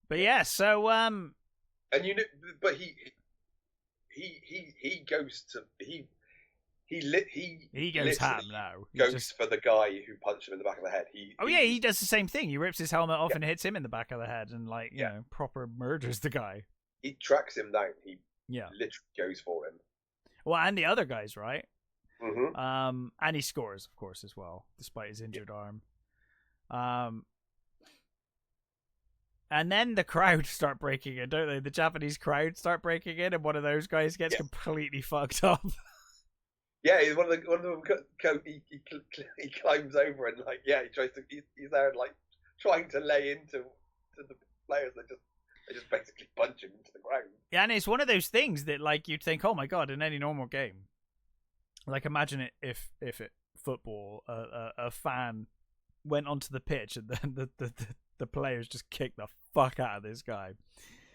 But yeah, so and but he goes to he goes ham now. He goes for the guy who punched him in the back of the head. He does the same thing. He rips his helmet off and hits him in the back of the head and proper murders the guy. He tracks him down. He literally goes for him. Well, and the other guys, right? Mm-hmm. And he scores, of course, as well, despite his injured arm. And then the crowd start breaking in, don't they? The Japanese crowd start breaking in, and one of those guys gets completely fucked up. Yeah, one of them. He climbs over and he tries to. He's there and trying to lay into the players. They just basically punch him into the ground. Yeah, and it's one of those things that you'd think, oh my god, in any normal game, imagine it if football, a fan went onto the pitch and then the players just kicked the fuck out of this guy.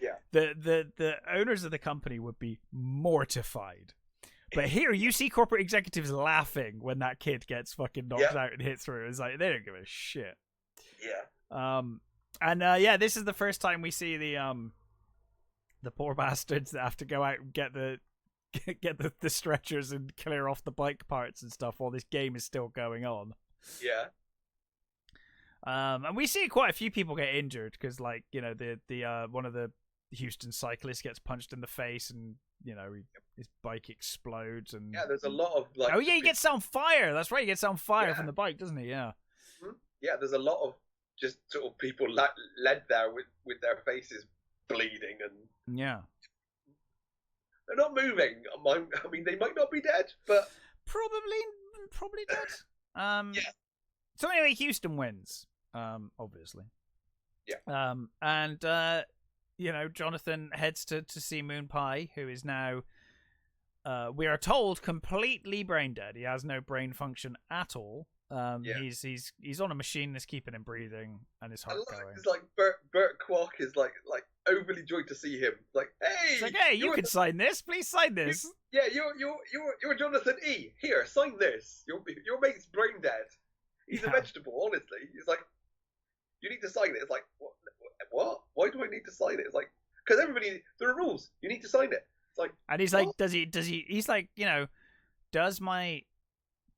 Yeah. The owners of the company would be mortified. But here you see corporate executives laughing when that kid gets fucking knocked out and hit through. It's like they don't give a shit. Yeah. And this is the first time we see the poor bastards that have to go out and get the stretchers and clear off the bike parts and stuff while this game is still going on. Yeah. And we see quite a few people get injured because, the one of the Houston cyclists gets punched in the face, and his bike explodes. And there's a lot of he gets set on fire. That's right, he gets set on fire from the bike, doesn't he? Yeah. Yeah, there's a lot of just sort of people led there with their faces bleeding, and they're not moving. I mean, they might not be dead, but probably dead. So anyway, Houston wins, obviously. Yeah. And Jonathan heads to see Moon Pie, who is now, we are told, completely brain dead. He has no brain function at all. He's on a machine that's keeping him breathing and his heart going. It's like Bert Kwok is like overly joyed to see him. Like, hey, it's like, hey, you can sign this. Please sign this. You're Jonathan E. Here, sign this. Your mate's brain dead. He's a vegetable, honestly. He's like, you need to sign it. It's like, what? Why do I need to sign it? It's like, because there are rules. You need to sign it. It's like, and he's like, does he? He's like, does my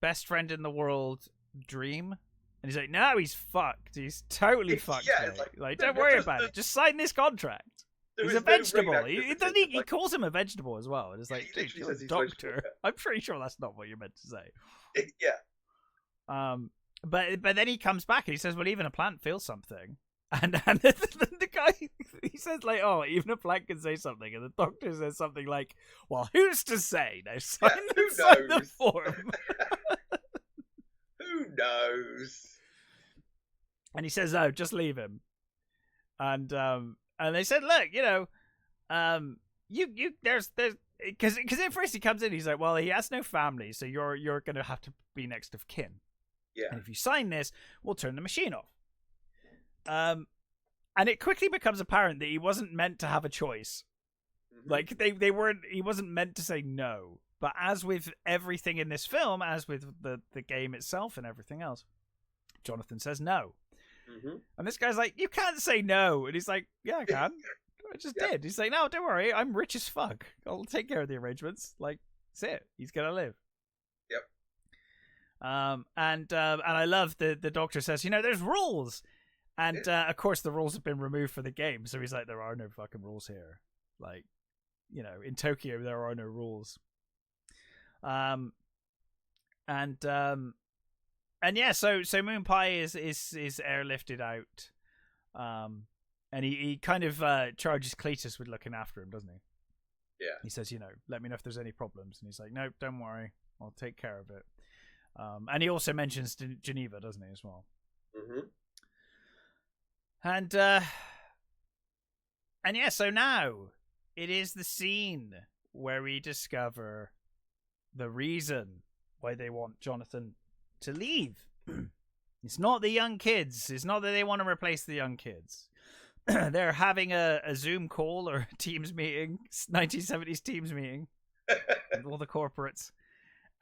best friend in the world dream? And he's like, no, he's fucked. He's totally fucked. Yeah, it's like don't worry about it. Just sign this contract. He's a vegetable. He calls him a vegetable as well. And it's like, dude, you're a doctor. I'm pretty sure that's not what you're meant to say. Yeah. But then he comes back and he says, well, even a plant feels something. And the guy, he says like, oh, even a plant can say something, and the doctor says something like, well, who's to say? Now sign the form. Who knows? And he says, oh, just leave him. And they said, look, there's because at first he comes in, he's like, well, he has no family, so you're gonna have to be next of kin. Yeah. And if you sign this, we'll turn the machine off. And it quickly becomes apparent that he wasn't meant to have a choice. Mm-hmm. Like they weren't. He wasn't meant to say no. But as with everything in this film, as with the game itself and everything else, Jonathan says no. Mm-hmm. And this guy's like, you can't say no. And he's like, yeah, I can. I just did. He's like, no, don't worry. I'm rich as fuck. I'll take care of the arrangements. Like, that's it. He's gonna live. Yep. And I love the doctor says, there's rules. And of course the rules have been removed for the game. So he's like, there are no fucking rules here. Like, in Tokyo there are no rules. And yeah, so Moon Pie is airlifted out. And he kind of charges Cletus with looking after him, doesn't he? Yeah. He says, let me know if there's any problems. And he's like, no, don't worry. I'll take care of it. And he also mentions Geneva, doesn't he, as well? Mm-hmm. And yeah, so now it is the scene where we discover the reason why they want Jonathan to leave. It's not the young kids. It's not that they want to replace the young kids. They're having a Zoom call or a Teams meeting, 1970s Teams meeting with all the corporates.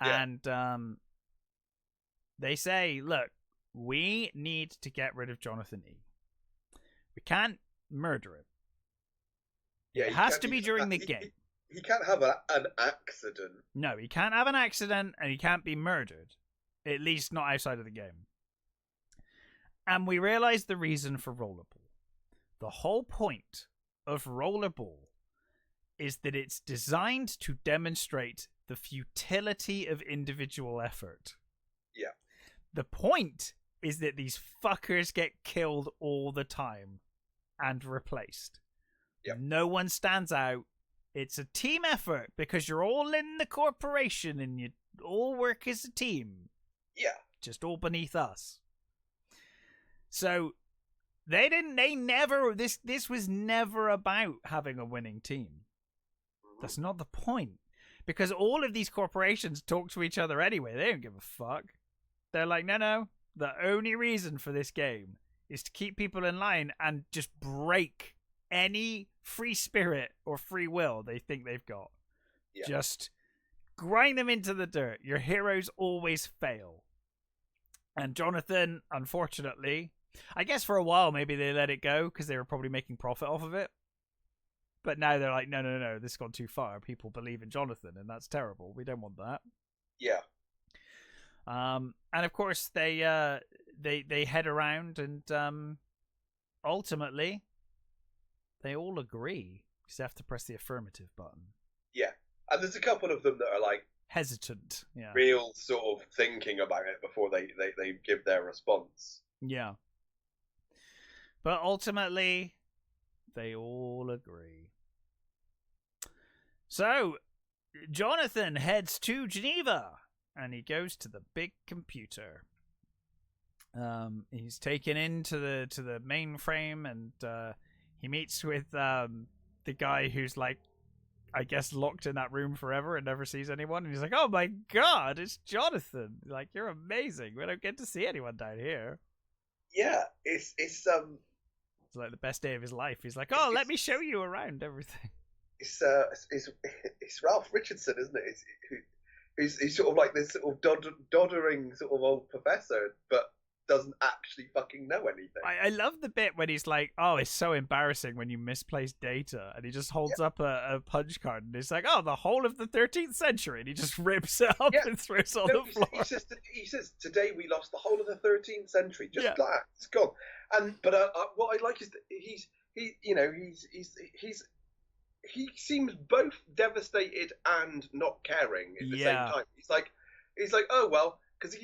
Yeah. And they say, look, we need to get rid of Jonathan E. We can't murder him. Yeah, it has to be during the game. He can't have an accident. No, he can't have an accident, and he can't be murdered. At least not outside of the game. And we realize the reason for Rollerball. The whole point of Rollerball is that it's designed to demonstrate the futility of individual effort. Yeah. The point is that these fuckers get killed all the time and replaced. Yep. No one stands out. It's a team effort because you're all in the corporation and you all work as a team. Yeah. Just all beneath us. So this was never about having a winning team. Mm-hmm. That's not the point. Because all of these corporations talk to each other anyway. They don't give a fuck. They're like, no. The only reason for this game is to keep people in line and just break any free spirit or free will they think they've got. Yeah. Just grind them into the dirt. Your heroes always fail. And Jonathan, unfortunately, I guess for a while maybe they let it go because they were probably making profit off of it. But now they're like, no, this has gone too far. People believe in Jonathan, and that's terrible. We don't want that. Yeah. And of course they head around and ultimately they all agree because they have to press the affirmative button. Yeah, and there's a couple of them that are like hesitant, yeah, real sort of thinking about it before they give their response. Yeah, but ultimately they all agree. So Jonathan heads to Geneva. And he goes to the big computer. He's taken into the mainframe, and he meets with the guy who's like, I guess, locked in that room forever and never sees anyone. And he's like, "Oh my god, it's Jonathan! Like, you're amazing. We don't get to see anyone down here." Yeah, it's like the best day of his life. He's like, "Oh, let me show you around everything." It's Ralph Richardson, isn't it? He's sort of like this sort of doddering sort of old professor, but doesn't actually fucking know anything. I love the bit when he's like, oh, it's so embarrassing when you misplace data, and he just holds up a punch card, and it's like, oh, the whole of the 13th century, and he just rips it up and throws it on the floor. He says, today we lost the whole of the 13th century, just like that, it's gone. But what I like is that he seems both devastated and not caring at the same time. He's like, oh well, Because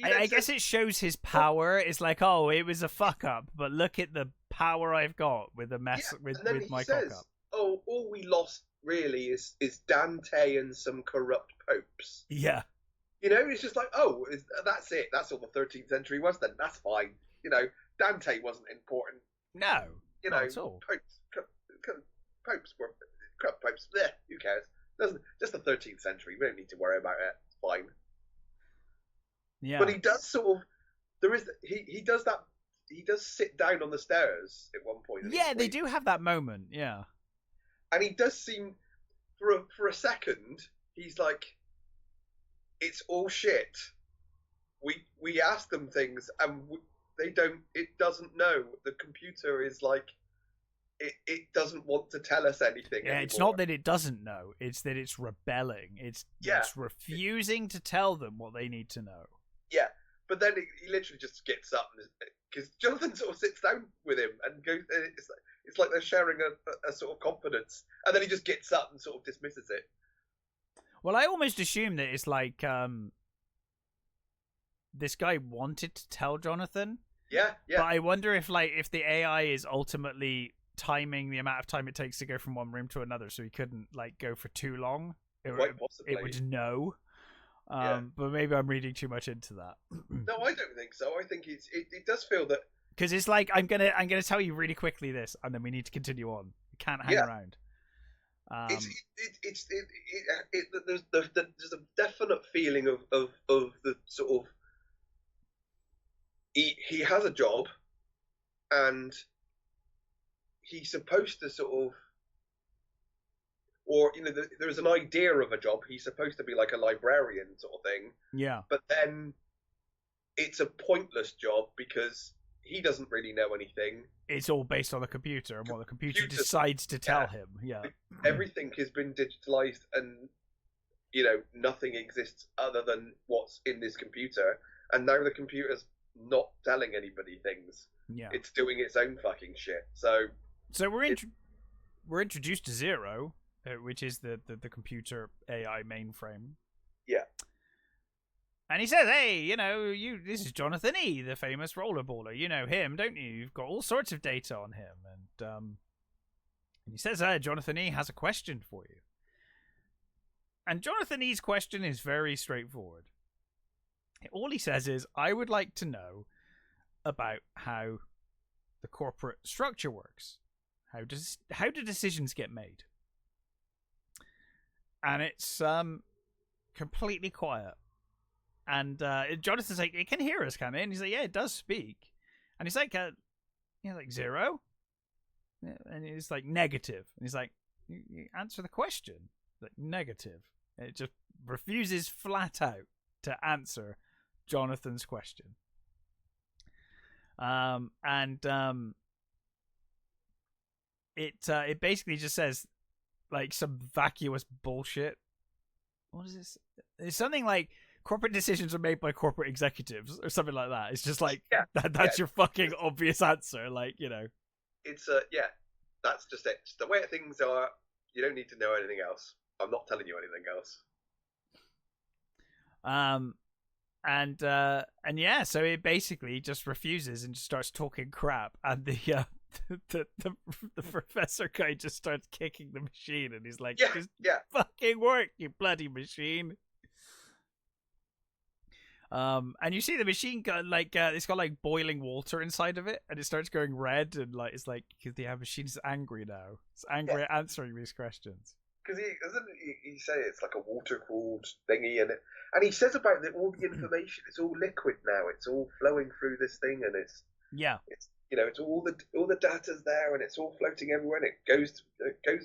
I guess it shows his power. It's like, oh, it was a fuck up, but look at the power I've got with a mess with my cock up. Oh, all we lost really is Dante and some corrupt popes. Yeah. You know, it's just like, oh, that's it. That's all the 13th century was then. That's fine. You know, Dante wasn't important. No, you know, not at all. Popes were corrupt popes. Bleh, who cares? Just the 13th century. We don't need to worry about it. It's fine. Yeah. But he does sort of. He does that. He does sit down on the stairs at one point. Yeah, they do have that moment. Yeah. And he does seem, for a second, he's like, it's all shit. We ask them things and they don't. It doesn't know. The computer is like, it doesn't want to tell us anything. Yeah, anymore. It's not that it doesn't know. It's that it's rebelling. It's refusing to tell them what they need to know. Yeah, but then he literally just gets up because Jonathan sort of sits down with him and goes. It's like they're sharing a sort of confidence, and then he just gets up and sort of dismisses it. Well, I almost assume that it's like this guy wanted to tell Jonathan. Yeah. But I wonder if the AI is ultimately timing the amount of time it takes to go from one room to another, so he couldn't go for too long. Quite possibly. It would know. But maybe I'm reading too much into that. No, I don't think so. I think it does feel that. Because it's like I'm gonna tell you really quickly this, and then we need to continue on. We can't hang around. There's a definite feeling of the sort of he has a job, and he's supposed to sort of, or there's an idea of a job. He's supposed to be like a librarian sort of thing. Yeah. But then it's a pointless job because he doesn't really know anything. It's all based on the computer and what the computer decides to tell him. Yeah. Everything has been digitalized and, nothing exists other than what's in this computer. And now the computer's not telling anybody things. Yeah. It's doing its own fucking shit. So we're introduced to Zero, which is the computer AI mainframe. Yeah. And he says, hey, this is Jonathan E., the famous rollerballer. You know him, don't you? You've got all sorts of data on him. And he says, Jonathan E. has a question for you. And Jonathan E.'s question is very straightforward. All he says is, I would like to know about how the corporate structure works. How do decisions get made? And it's completely quiet. And Jonathan's like, it can hear us, can it? And he's like, yeah, it does speak. And he's like, Zero? And he's like, negative. And he's like, you answer the question. Like, negative. And it just refuses flat out to answer Jonathan's question. It basically just says, some vacuous bullshit. What is this? It's something like, corporate decisions are made by corporate executives or something like that. It's just like, that's your fucking obvious answer. It's that's just it. Just the way things are, you don't need to know anything else. I'm not telling you anything else. So it basically just refuses and just starts talking crap, and the professor guy just starts kicking the machine, and he's like, just fucking work, you bloody machine. And you see the machine got it's got boiling water inside of it, and it starts going red, and it's like because the machine's angry now. It's angry at answering these questions. Because he say it's like a water cooled thingy, and he says about all the information. It's all liquid now. It's all flowing through this thing, and it's it's all the data's there, and it's all floating everywhere, and it goes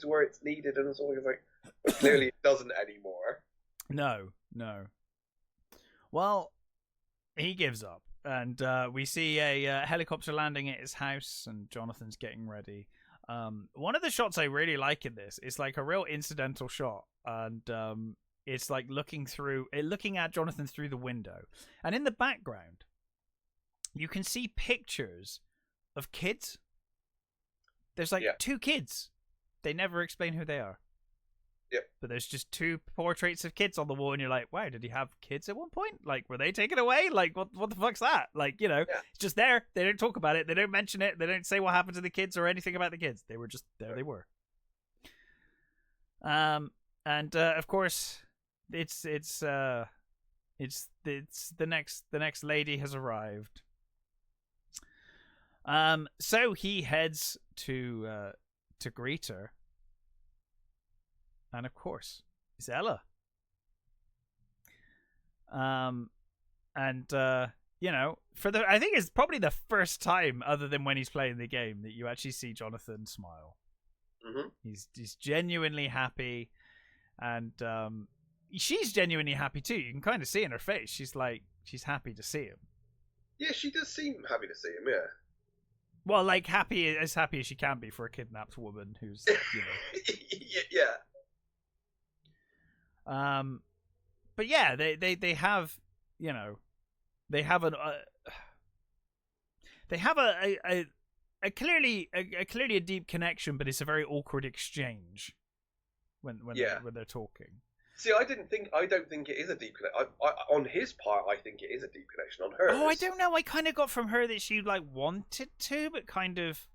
to where it's needed, and it's all like. But clearly, it doesn't anymore. No. Well, he gives up, and we see a helicopter landing at his house, and Jonathan's getting ready. One of the shots I really like in this is a real incidental shot, and it's looking at Jonathan through the window, and in the background, you can see pictures of kids. There's 2 kids. They never explain who they are. Yep. But there's just 2 portraits of kids on the wall, and you're like, wow, did he have kids at one point? Like, were they taken away? Like, what the fuck's that? Like, it's just there. They don't talk about it. They don't mention it. They don't say what happened to the kids or anything about the kids. They were just there. They were. And of course, it's the next lady has arrived. So he heads to greet her. And of course, it's Ella. I think it's probably the first time, other than when he's playing the game, that you actually see Jonathan smile. Mm-hmm. He's genuinely happy, and she's genuinely happy too. You can kind of see in her face. She's happy to see him. Yeah, she does seem happy to see him. Yeah. Well, like happy as she can be for a kidnapped woman who's yeah. But yeah, they have they have a clearly a deep connection, but it's a very awkward exchange when they're talking. See, I don't think it is a deep connection. On his part, I think it is a deep connection. On hers, oh, I don't know. I kind of got from her that she wanted to, but kind of.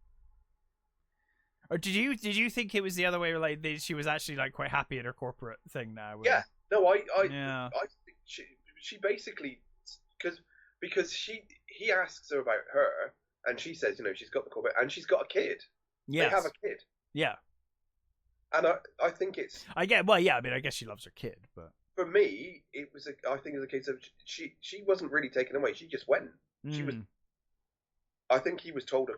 Or did you think it was the other way? Like she was actually quite happy at her corporate thing now? Yeah. No, I think she basically because he asks her about her and she says she's got the corporate and she's got a kid. Yes. They have a kid. Yeah. And I think it's. I guess she loves her kid, but for me, I think it was a case of she wasn't really taken away. She just went. She was. I think he was told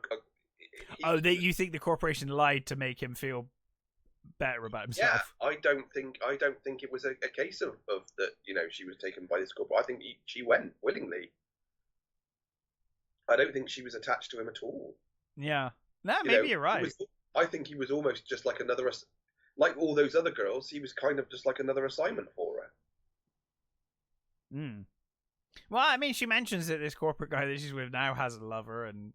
you think the corporation lied to make him feel better about himself? Yeah, I don't think it was a case of that. She was taken by this corporation. I think she went willingly. I don't think she was attached to him at all. Yeah, maybe you're right. I think he was almost just like another, like all those other girls. He was kind of just like another assignment for her. Well, I mean, she mentions that this corporate guy that she's with now has a lover, and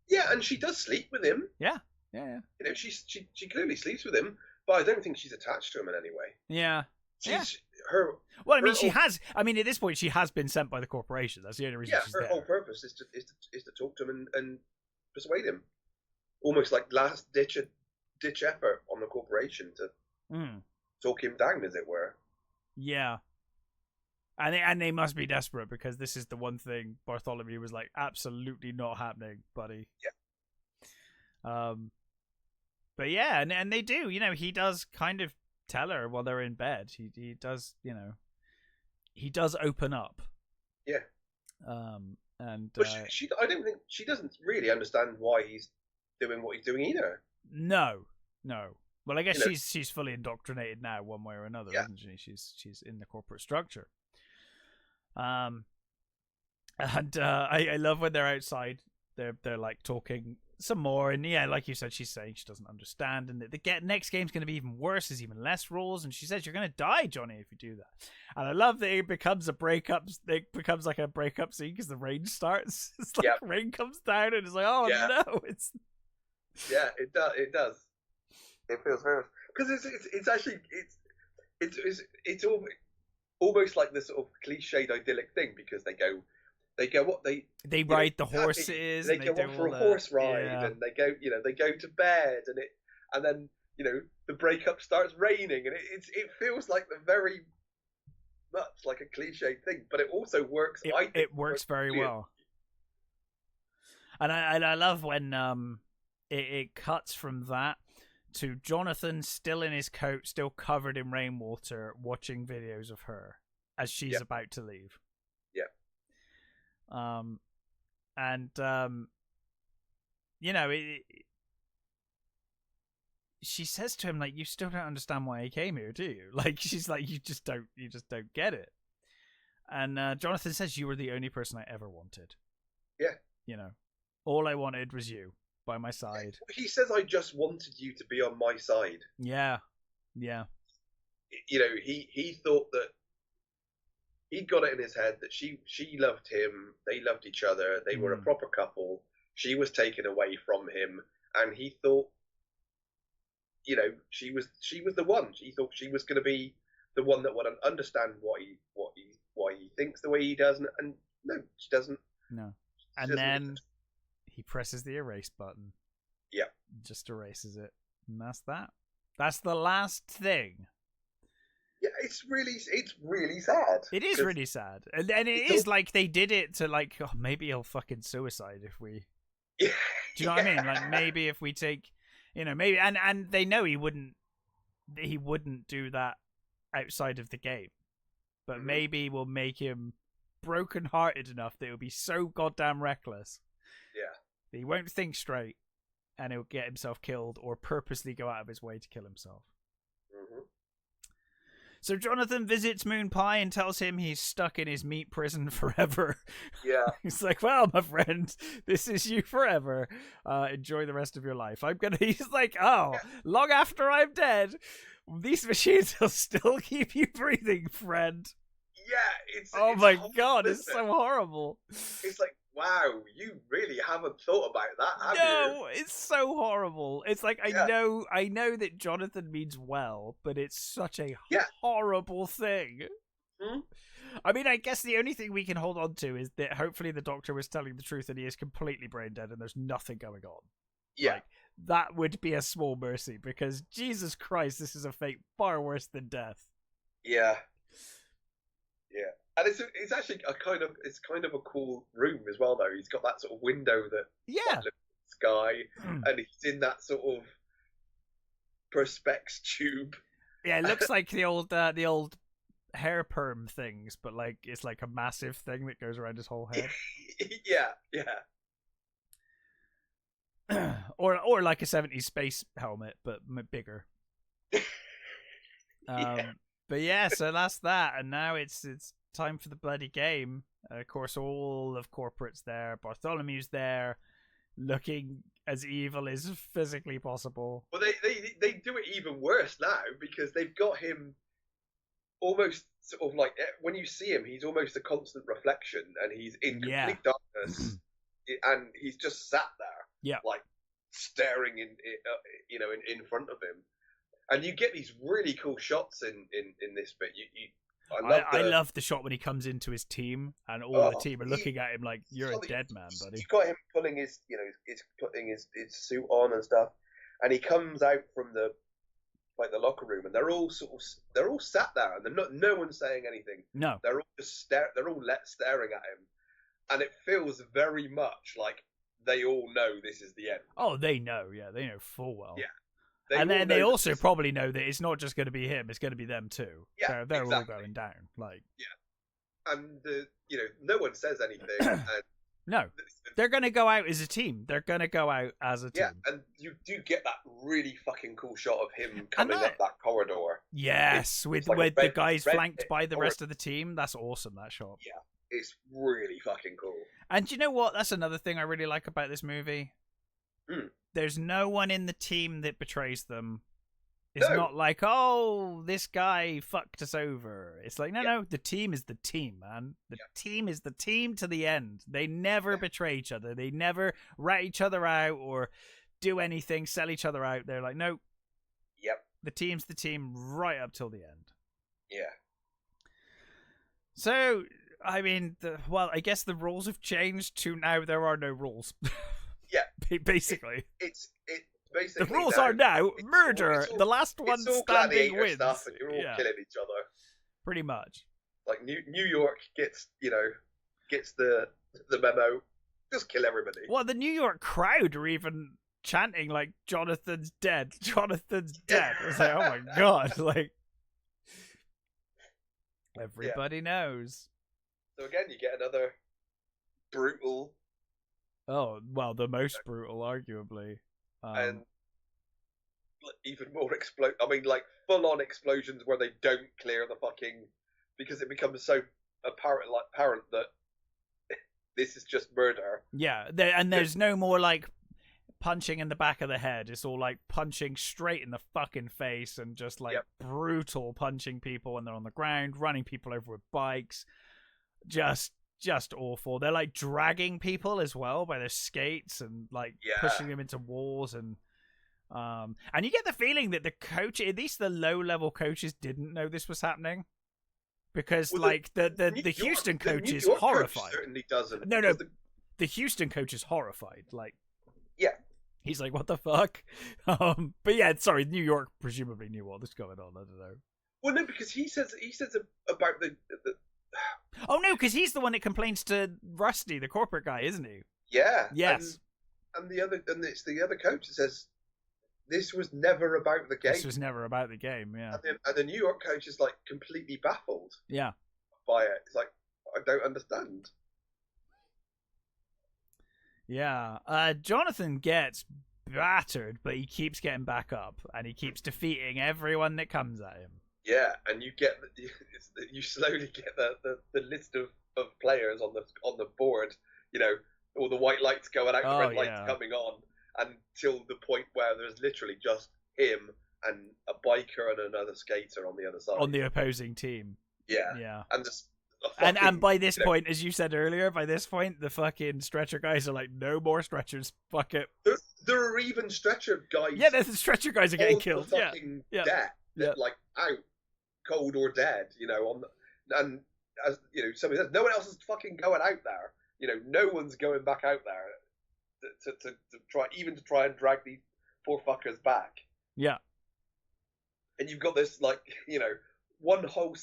Yeah, and she does sleep with him. Yeah. She clearly sleeps with him, but I don't think she's attached to him in any way. Yeah. Her. Well, I mean, she has. I mean, at this point, she has been sent by the corporation. That's the only reason. Yeah, her whole purpose is to talk to him and persuade him, almost like last ditch effort on the corporation to talk him down, as it were. Yeah. And they must be desperate because this is the one thing Bartholomew was like, absolutely not happening, buddy. Yeah. But yeah, and they do. He does kind of tell her while they're in bed. He does. He does open up. Yeah. And but I don't think she doesn't really understand why he's doing what he's doing either. No. Well, I guess she's fully indoctrinated now, one way or another, isn't she? She's in the corporate structure. And I love when they're outside. They're like talking some more, and like you said, she's saying she doesn't understand, and the next game's going to be even worse. There's even less rules, and she says you're going to die, Johnny, if you do that. And I love that it becomes a breakup. It becomes like a breakup scene because the rain starts. It's like rain comes down, and it's like, oh no, it's. Yeah, it does. It does. It feels very because it's actually it's almost like this sort of cliched idyllic thing because they ride the horses. They go off for a horse ride, and they go to bed, and then the breakup starts raining, and it feels like the very much like a cliched thing, but it also works. It works very well, and I love when it cuts from that to Jonathan still in his coat, still covered in rainwater, watching videos of her as she's about to leave. She says to him, like, you still don't understand why I came here, do you? Like, she's like, you just don't get it. And Jonathan says, you were the only person I ever wanted. Yeah. All I wanted was you by my side. He says, I just wanted you to be on my side. Yeah. He thought that he'd got it in his head that she loved him, they loved each other, they were a proper couple, she was taken away from him, and he thought she was the one. She thought she was going to be the one that would understand why he thinks the way he does, and no, she doesn't. No, and then he presses the erase button. Yeah, just erases it, and that's that. That's the last thing. Yeah, it's really sad. It is really sad, and it is like they did it to like, oh, maybe he'll fucking suicide if we. Yeah. Do you know what I mean? Like maybe if we take, maybe, and they know he wouldn't do that outside of the game, but maybe we'll make him broken-hearted enough that he'll be so goddamn reckless. Yeah. That he won't think straight, and he'll get himself killed or purposely go out of his way to kill himself. Mm-hmm. So Jonathan visits Moon Pie and tells him he's stuck in his meat prison forever. Yeah. He's like, well, my friend, this is you forever. Enjoy the rest of your life. He's like, long after I'm dead, these machines will still keep you breathing, friend. Yeah, it's my god, it's so horrible. It's like, wow, you really haven't thought about that, have you? No, it's so horrible. It's like I know that Jonathan means well, but it's such a horrible thing. Hmm? I mean, I guess the only thing we can hold on to is that hopefully the doctor was telling the truth and he is completely brain dead and there's nothing going on. Yeah. Like, that would be a small mercy, because Jesus Christ, this is a fate far worse than death. Yeah. Yeah. And it's actually kind of a cool room as well, though. He's got that sort of window that looks at the sky, and he's in that sort of perspex tube. Yeah, it looks like the old hair perm things, but like it's like a massive thing that goes around his whole head. yeah. or like a 70s space helmet, but bigger. But yeah, so that's that, and now it's time for the bloody game. Of course, all of corporate's there. Bartholomew's there, looking as evil as physically possible. Well, they do it even worse now, because they've got him almost sort of like, when you see him, he's almost a constant reflection, and he's in complete darkness, and he's just sat there, like staring in front of him. And you get these really cool shots in this bit. I love the shot when he comes into his team and all the team are looking at him like, you're a dead man, buddy. You've got him pulling his putting his suit on and stuff, and he comes out from the locker room, and they're all sat there, and no one's saying anything. No, they're all just staring at him, and it feels very much like they all know this is the end. Oh, they know, they know full well. Yeah. And then they also probably know that it's not just going to be him; it's going to be them too. Yeah, they're all going down. Like, and no one says anything. And no, they're going to go out as a team. They're going to go out as a team. Yeah, and you do get that really fucking cool shot of him coming up that corridor. Yes, with the guys flanked by the rest of the team. That's awesome. That shot. Yeah, it's really fucking cool. And do you know what? That's another thing I really like about this movie. There's no one in the team that betrays them. It's not like, oh, this guy fucked us over. It's like, no, the team is the team, man. The team is the team to the end. They never betray each other. They never rat each other out or do anything, sell each other out. They're like, no. Yep. The team's the team right up till the end. Yeah. So, I mean, I guess the rules have changed to now there are no rules. Yeah, basically, it's basically the rules are now murder. The last one standing wins. Stuff, and you're all killing each other. Pretty much. Like New York gets the memo. Just kill everybody. Well, the New York crowd are even chanting like, "Jonathan's dead. Jonathan's dead." It's like, oh my god! Like, everybody knows. So again, you get another brutal. Oh, well, the most brutal, arguably. And even more full-on explosions where they don't clear the fucking... Because it becomes so apparent that this is just murder. Yeah, and there's no more, like, punching in the back of the head. It's all, like, punching straight in the fucking face and just, like, brutal punching people when they're on the ground, running people over with bikes. Just awful. They're like dragging people as well by their skates and like pushing them into walls, and And you get the feeling that the coach, at least the low-level coaches, didn't know this was happening. Because, the Houston coach is horrified. Coach certainly doesn't. No. The Houston coach is horrified. Yeah. He's like, what the fuck? But yeah, sorry, New York presumably knew what was going on. I don't know. Well, no, because he says about the Oh, no, because he's the one that complains to Rusty, the corporate guy, isn't he? Yeah. Yes. And it's the other coach that says, this was never about the game. This was never about the game, yeah. And the New York coach is, completely baffled. Yeah. By it. It's like, I don't understand. Yeah. Jonathan gets battered, but he keeps getting back up, and he keeps defeating everyone that comes at him. Yeah, and you slowly get the list of players on the board, all the white lights going out, the red lights coming on, until the point where there's literally just him and a biker and another skater on the other side. On the opposing team. Yeah. And just and by this point, as you said earlier, the fucking stretcher guys are like, no more stretchers, fuck it. There are even stretcher guys. Yeah, the stretcher guys are getting killed. Dead, out, cold or dead. And as somebody says, no one else is fucking going out there. No one's going back out there to try and drag these poor fuckers back. Yeah. And you've got this almost one whole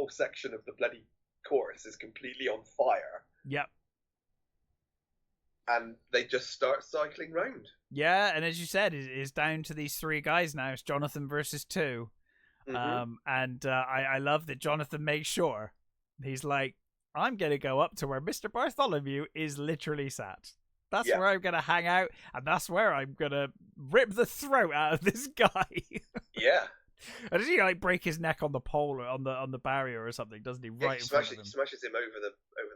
section of the bloody course is completely on fire. Yep. And they just start cycling round. Yeah, and as you said, it's down to these three guys now. It's Jonathan versus two. Mm-hmm. And I love that Jonathan makes sure. He's like, I'm going to go up to where Mr. Bartholomew is literally sat. That's where I'm going to hang out, and that's where I'm going to rip the throat out of this guy. Yeah. And does he break his neck on the pole or on the barrier or something? Doesn't he? Right in front of him. He smashes him over the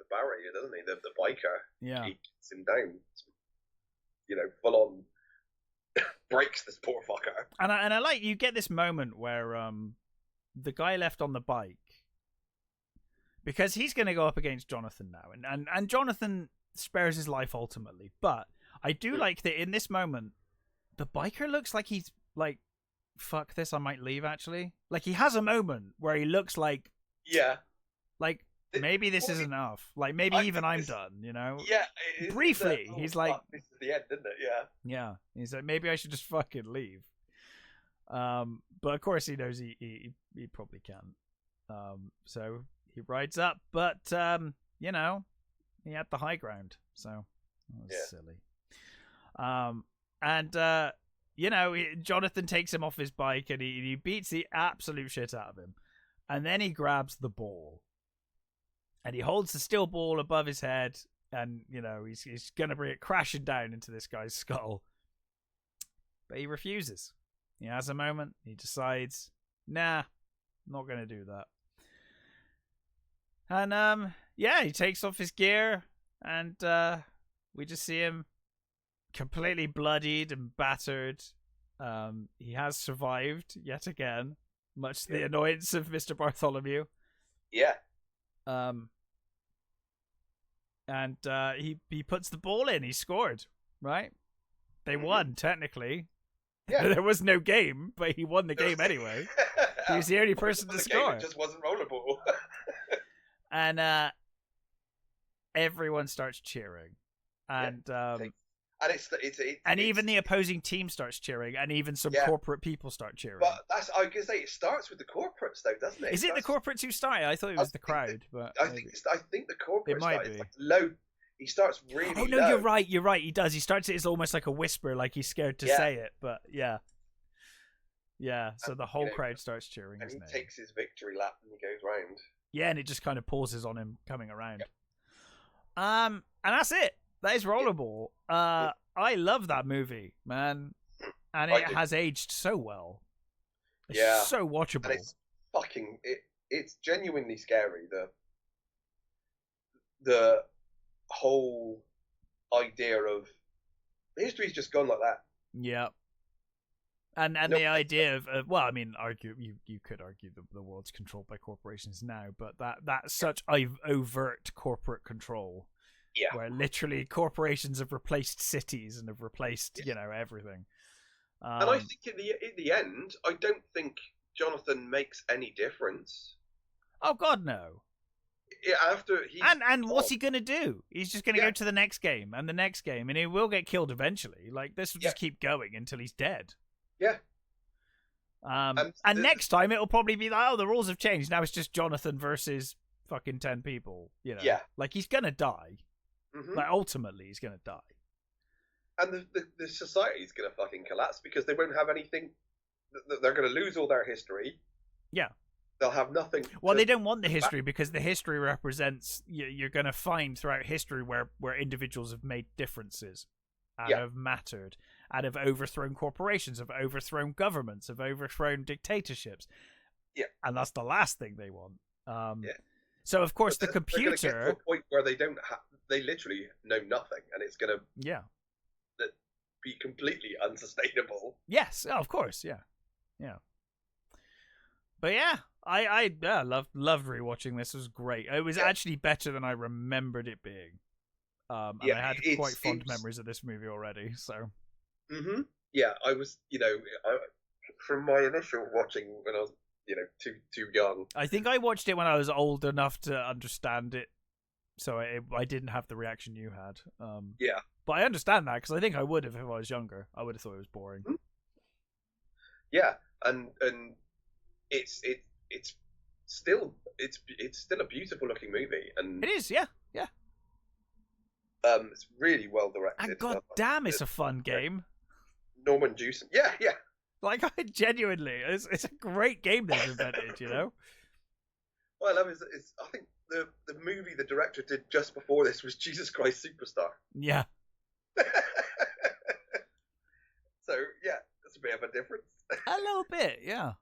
barrier, doesn't he? The biker. Yeah. He gets him down. Full on breaks this poor fucker. And I like you get this moment where the guy left on the bike, because he's going to go up against Jonathan now, and Jonathan spares his life ultimately. But I do like that in this moment, the biker looks like he's like, fuck this, I might leave actually. Like he has a moment where he looks like, maybe this is enough. Like maybe I'm done, Yeah. Briefly, he's like, this is the end, isn't it? Yeah. Yeah. He's like, maybe I should just fucking leave. But of course he knows he probably can't. So he rides up, but he had the high ground, so that was silly. Jonathan takes him off his bike and he beats the absolute shit out of him. And then he grabs the ball. And he holds the steel ball above his head. And, he's going to bring it crashing down into this guy's skull. But he refuses. He has a moment. He decides, nah, not going to do that. And, he takes off his gear. And we just see him completely bloodied and battered. He has survived yet again, much to the annoyance of Mr. Bartholomew. Yeah. And he puts the ball in. He scored, right? They won, technically. Yeah. There was no game, but he won the game anyway. He was the only person to score. It just wasn't rollerball. And everyone starts cheering. And and even the opposing team starts cheering, and even some corporate people start cheering. But I was gonna say, it starts with the corporates, though, doesn't it? Is it the corporates who started? I thought it was the crowd, but I think the corporates. It might be. Like low. He starts really. Oh no, low. You're right. He does. He starts it as almost like a whisper, like he's scared to say it. But yeah. So the whole crowd starts cheering. And he takes his victory lap and he goes round. Yeah, and it just kind of pauses on him coming around. Yep. And that's it. That is Rollerball. I love that movie, man, and it has aged so well. It's so watchable. And it's fucking. It's genuinely scary. The whole idea of history's just gone like that. Yeah. And the idea of you could argue the world's controlled by corporations now, but that's such overt corporate control. Yeah. Where literally corporations have replaced cities and have replaced, everything. And I think in the end, I don't think Jonathan makes any difference. Oh God, no. Yeah, after he's and what's he gonna do? He's just gonna go to the next game and the next game, and he will get killed eventually. Like this will just keep going until he's dead. Yeah. And next time it'll probably be like, oh, the rules have changed. Now it's just Jonathan versus fucking 10 people. You know. Yeah. Like he's gonna die. Like ultimately, he's gonna die. And the society's gonna fucking collapse because they won't have anything. They're gonna lose all their history. Yeah. They'll have nothing. Well, they don't want the history because the history represents. You're going to find throughout history where individuals have made differences and have mattered and have overthrown corporations, have overthrown governments, have overthrown dictatorships. Yeah, and that's the last thing they want. So of course the computer. They're gonna get to a point where they literally know nothing, and it's going to be completely unsustainable. Yes, of course, yeah. But yeah, I loved rewatching this. It was great. It was actually better than I remembered it being. And I had quite fond memories of this movie already. So. Yeah, I was, from my initial watching when I was, too young. I think I watched it when I was old enough to understand it, so I didn't have the reaction you had. But I understand that because I think I would have if I was younger. I would have thought it was boring. Yeah, and it's still a beautiful looking movie, and it is, yeah. It's really well directed. And god damn, it's a fun game. Norman Jewison, yeah. Like I genuinely, it's a great game they've invented, What I love is I think the movie the director did just before this was Jesus Christ Superstar. Yeah. So yeah, that's a bit of a difference. A little bit, yeah.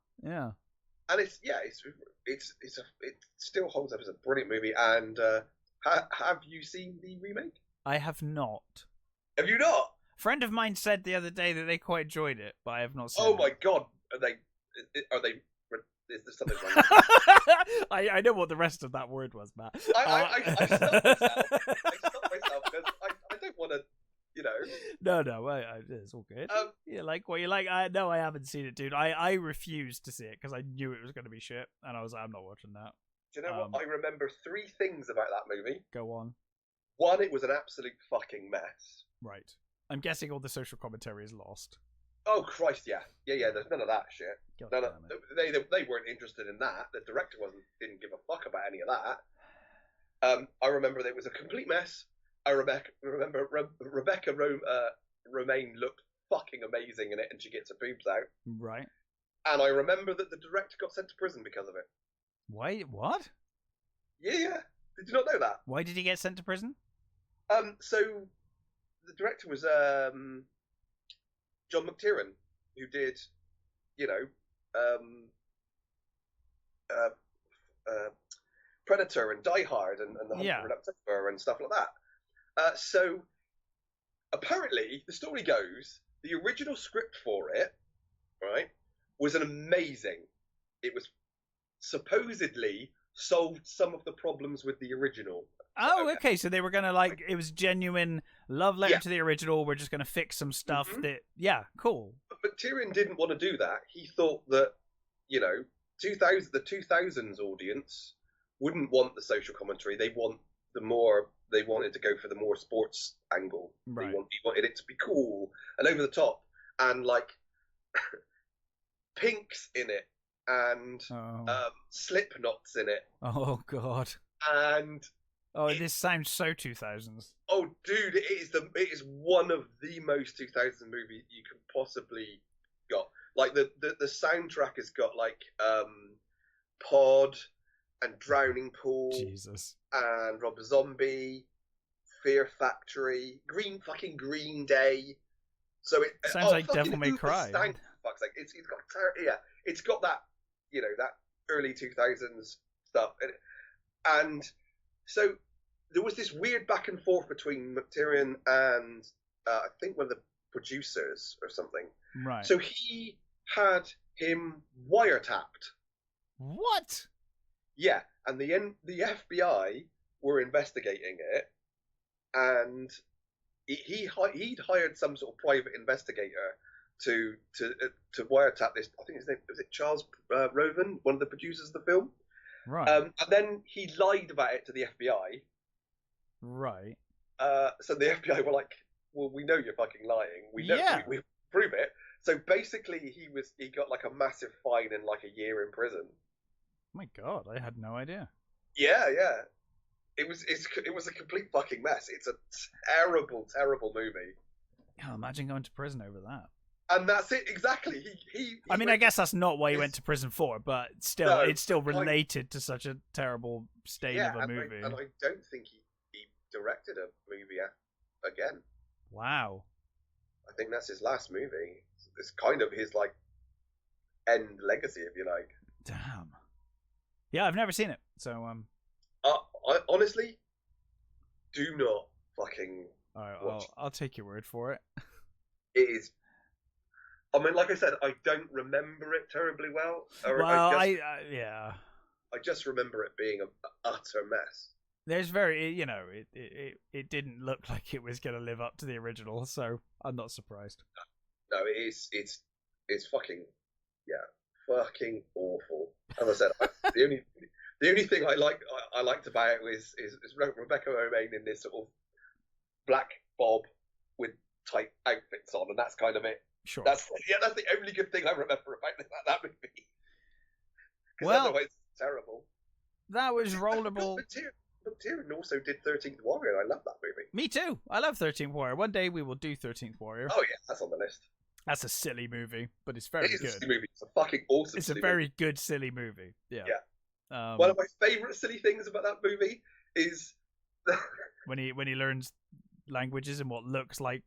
And it still holds up as a brilliant movie. And have you seen the remake? I have not. Have you not? A friend of mine said the other day that they quite enjoyed it, but I have not seen it. Oh my god, are they? Is there something wrong? I know what the rest of that word was, Matt. I stopped myself because I don't want to. No, it's all good. You like what you like. No, I haven't seen it, dude. I refused to see it because I knew it was going to be shit, and I was like, I'm not watching that. Do you know what? I remember 3 things about that movie. Go on. 1, it was an absolute fucking mess. Right. I'm guessing all the social commentary is lost. Oh Christ, yeah. There's none of that shit. They weren't interested in that. The director didn't give a fuck about any of that. I remember that it was a complete mess. I remember Rebecca Romaine looked fucking amazing in it, and she gets her boobs out. Right. And I remember that the director got sent to prison because of it. Why? What? Yeah. Did you not know that? Why did he get sent to prison? So the director was John McTiernan, who did, Predator and Die Hard and The Hunt for Red October and stuff like that. So apparently, the story goes, the original script for it, right, was an amazing. It was supposedly solved some of the problems with the original. Oh, okay. So they were going to it was genuine love letter to the original. We're just going to fix some stuff that, cool. But McTiernan didn't want to do that. He thought that, the 2000s audience wouldn't want the social commentary. They wanted to go for the more sports angle. Right. He wanted it to be cool and over the top and Pink's in it and Slipknot's in it. Oh God. And this sounds so 2000s. Oh dude, it is one of the most 2000s movies you can possibly got. Like the soundtrack has got Pod and Drowning Pool, Jesus, and Rob Zombie, Fear Factory, Green Day. So it sounds like Devil May Cry. Fuck's sake, it's got that that early 2000s stuff, and so there was this weird back and forth between McTiernan and I think one of the producers or something. Right. So he had him wiretapped. What? Yeah, and the FBI were investigating it, and he'd hired some sort of private investigator to wiretap this. I think his name was it Charles Roven, one of the producers of the film. Right. And then he lied about it to the FBI. Right. So the FBI were like, "Well, we know you're fucking lying. We know we prove it." So basically, he got like a massive fine and like a year in prison. Oh my God, I had no idea. Yeah. It was a complete fucking mess. It's a terrible, terrible movie. Oh, imagine going to prison over that. And that's it, exactly. I mean, I guess that's not what he went to prison for, but still, No, it's still related to such a terrible stain of a movie. And I don't think he directed a movie again. Wow. I think that's his last movie. It's kind of his, like, end legacy, if you like. Damn. Yeah, I've never seen it, so... I honestly do not fucking watch. I'll take your word for it. It is... I mean, like I said, I don't remember it terribly well. Yeah. I just remember it being an utter mess. There's it didn't look like it was going to live up to the original, so I'm not surprised. No, it's fucking, fucking awful. As I said, the only thing I liked about it is Rebecca Romijn in this sort of black bob with tight outfits on, and that's kind of it. Sure. That's the only good thing I remember about that movie. Well, otherwise it's terrible. That was Rollerball. But Tyrion also did 13th Warrior. I love that movie. Me too. I love 13th Warrior. One day we will do 13th Warrior. Oh yeah, that's on the list. That's a silly movie, but it's very good. A silly movie. It's a fucking awesome. It's a very good silly movie. Yeah. One of my favourite silly things about that movie is when he learns languages in what looks like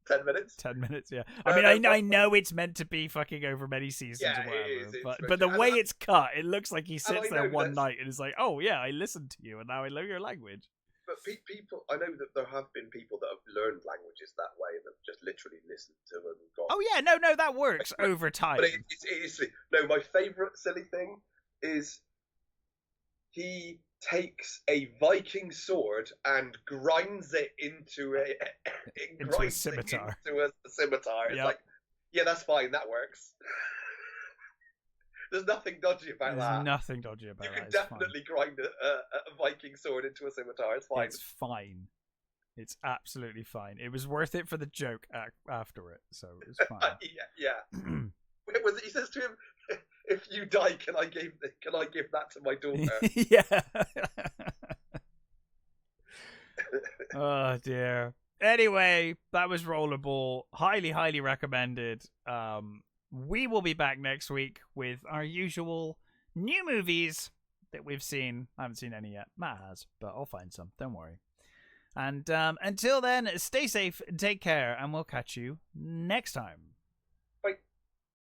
10 minutes. 10 minutes, yeah. I know it's meant to be fucking over many seasons or whatever, but the way it's cut, it looks like he sits there one night and is like, "Oh yeah, I listened to you, and now I know your language." But people, I know that there have been people that have learned languages that way and have just literally listened to them and gone. Oh yeah, no, that works over time. But it's no. My favourite silly thing is he takes a Viking sword and grinds it into a scimitar. Into a scimitar. It's like, yeah, that's fine. That works. There's nothing dodgy about that. There's nothing dodgy about that. You can definitely grind a Viking sword into a scimitar. It's fine. It's fine. It's absolutely fine. It was worth it for the joke after it, so it was fine. Yeah. Was it, he says to him, "If you die, can I give that to my daughter?" Yeah. Oh dear. Anyway, that was Rollerball. Highly, highly recommended. We will be back next week with our usual new movies that we've seen. I haven't seen any yet. Matt has, but I'll find some. Don't worry. And until then, stay safe, take care, and we'll catch you next time.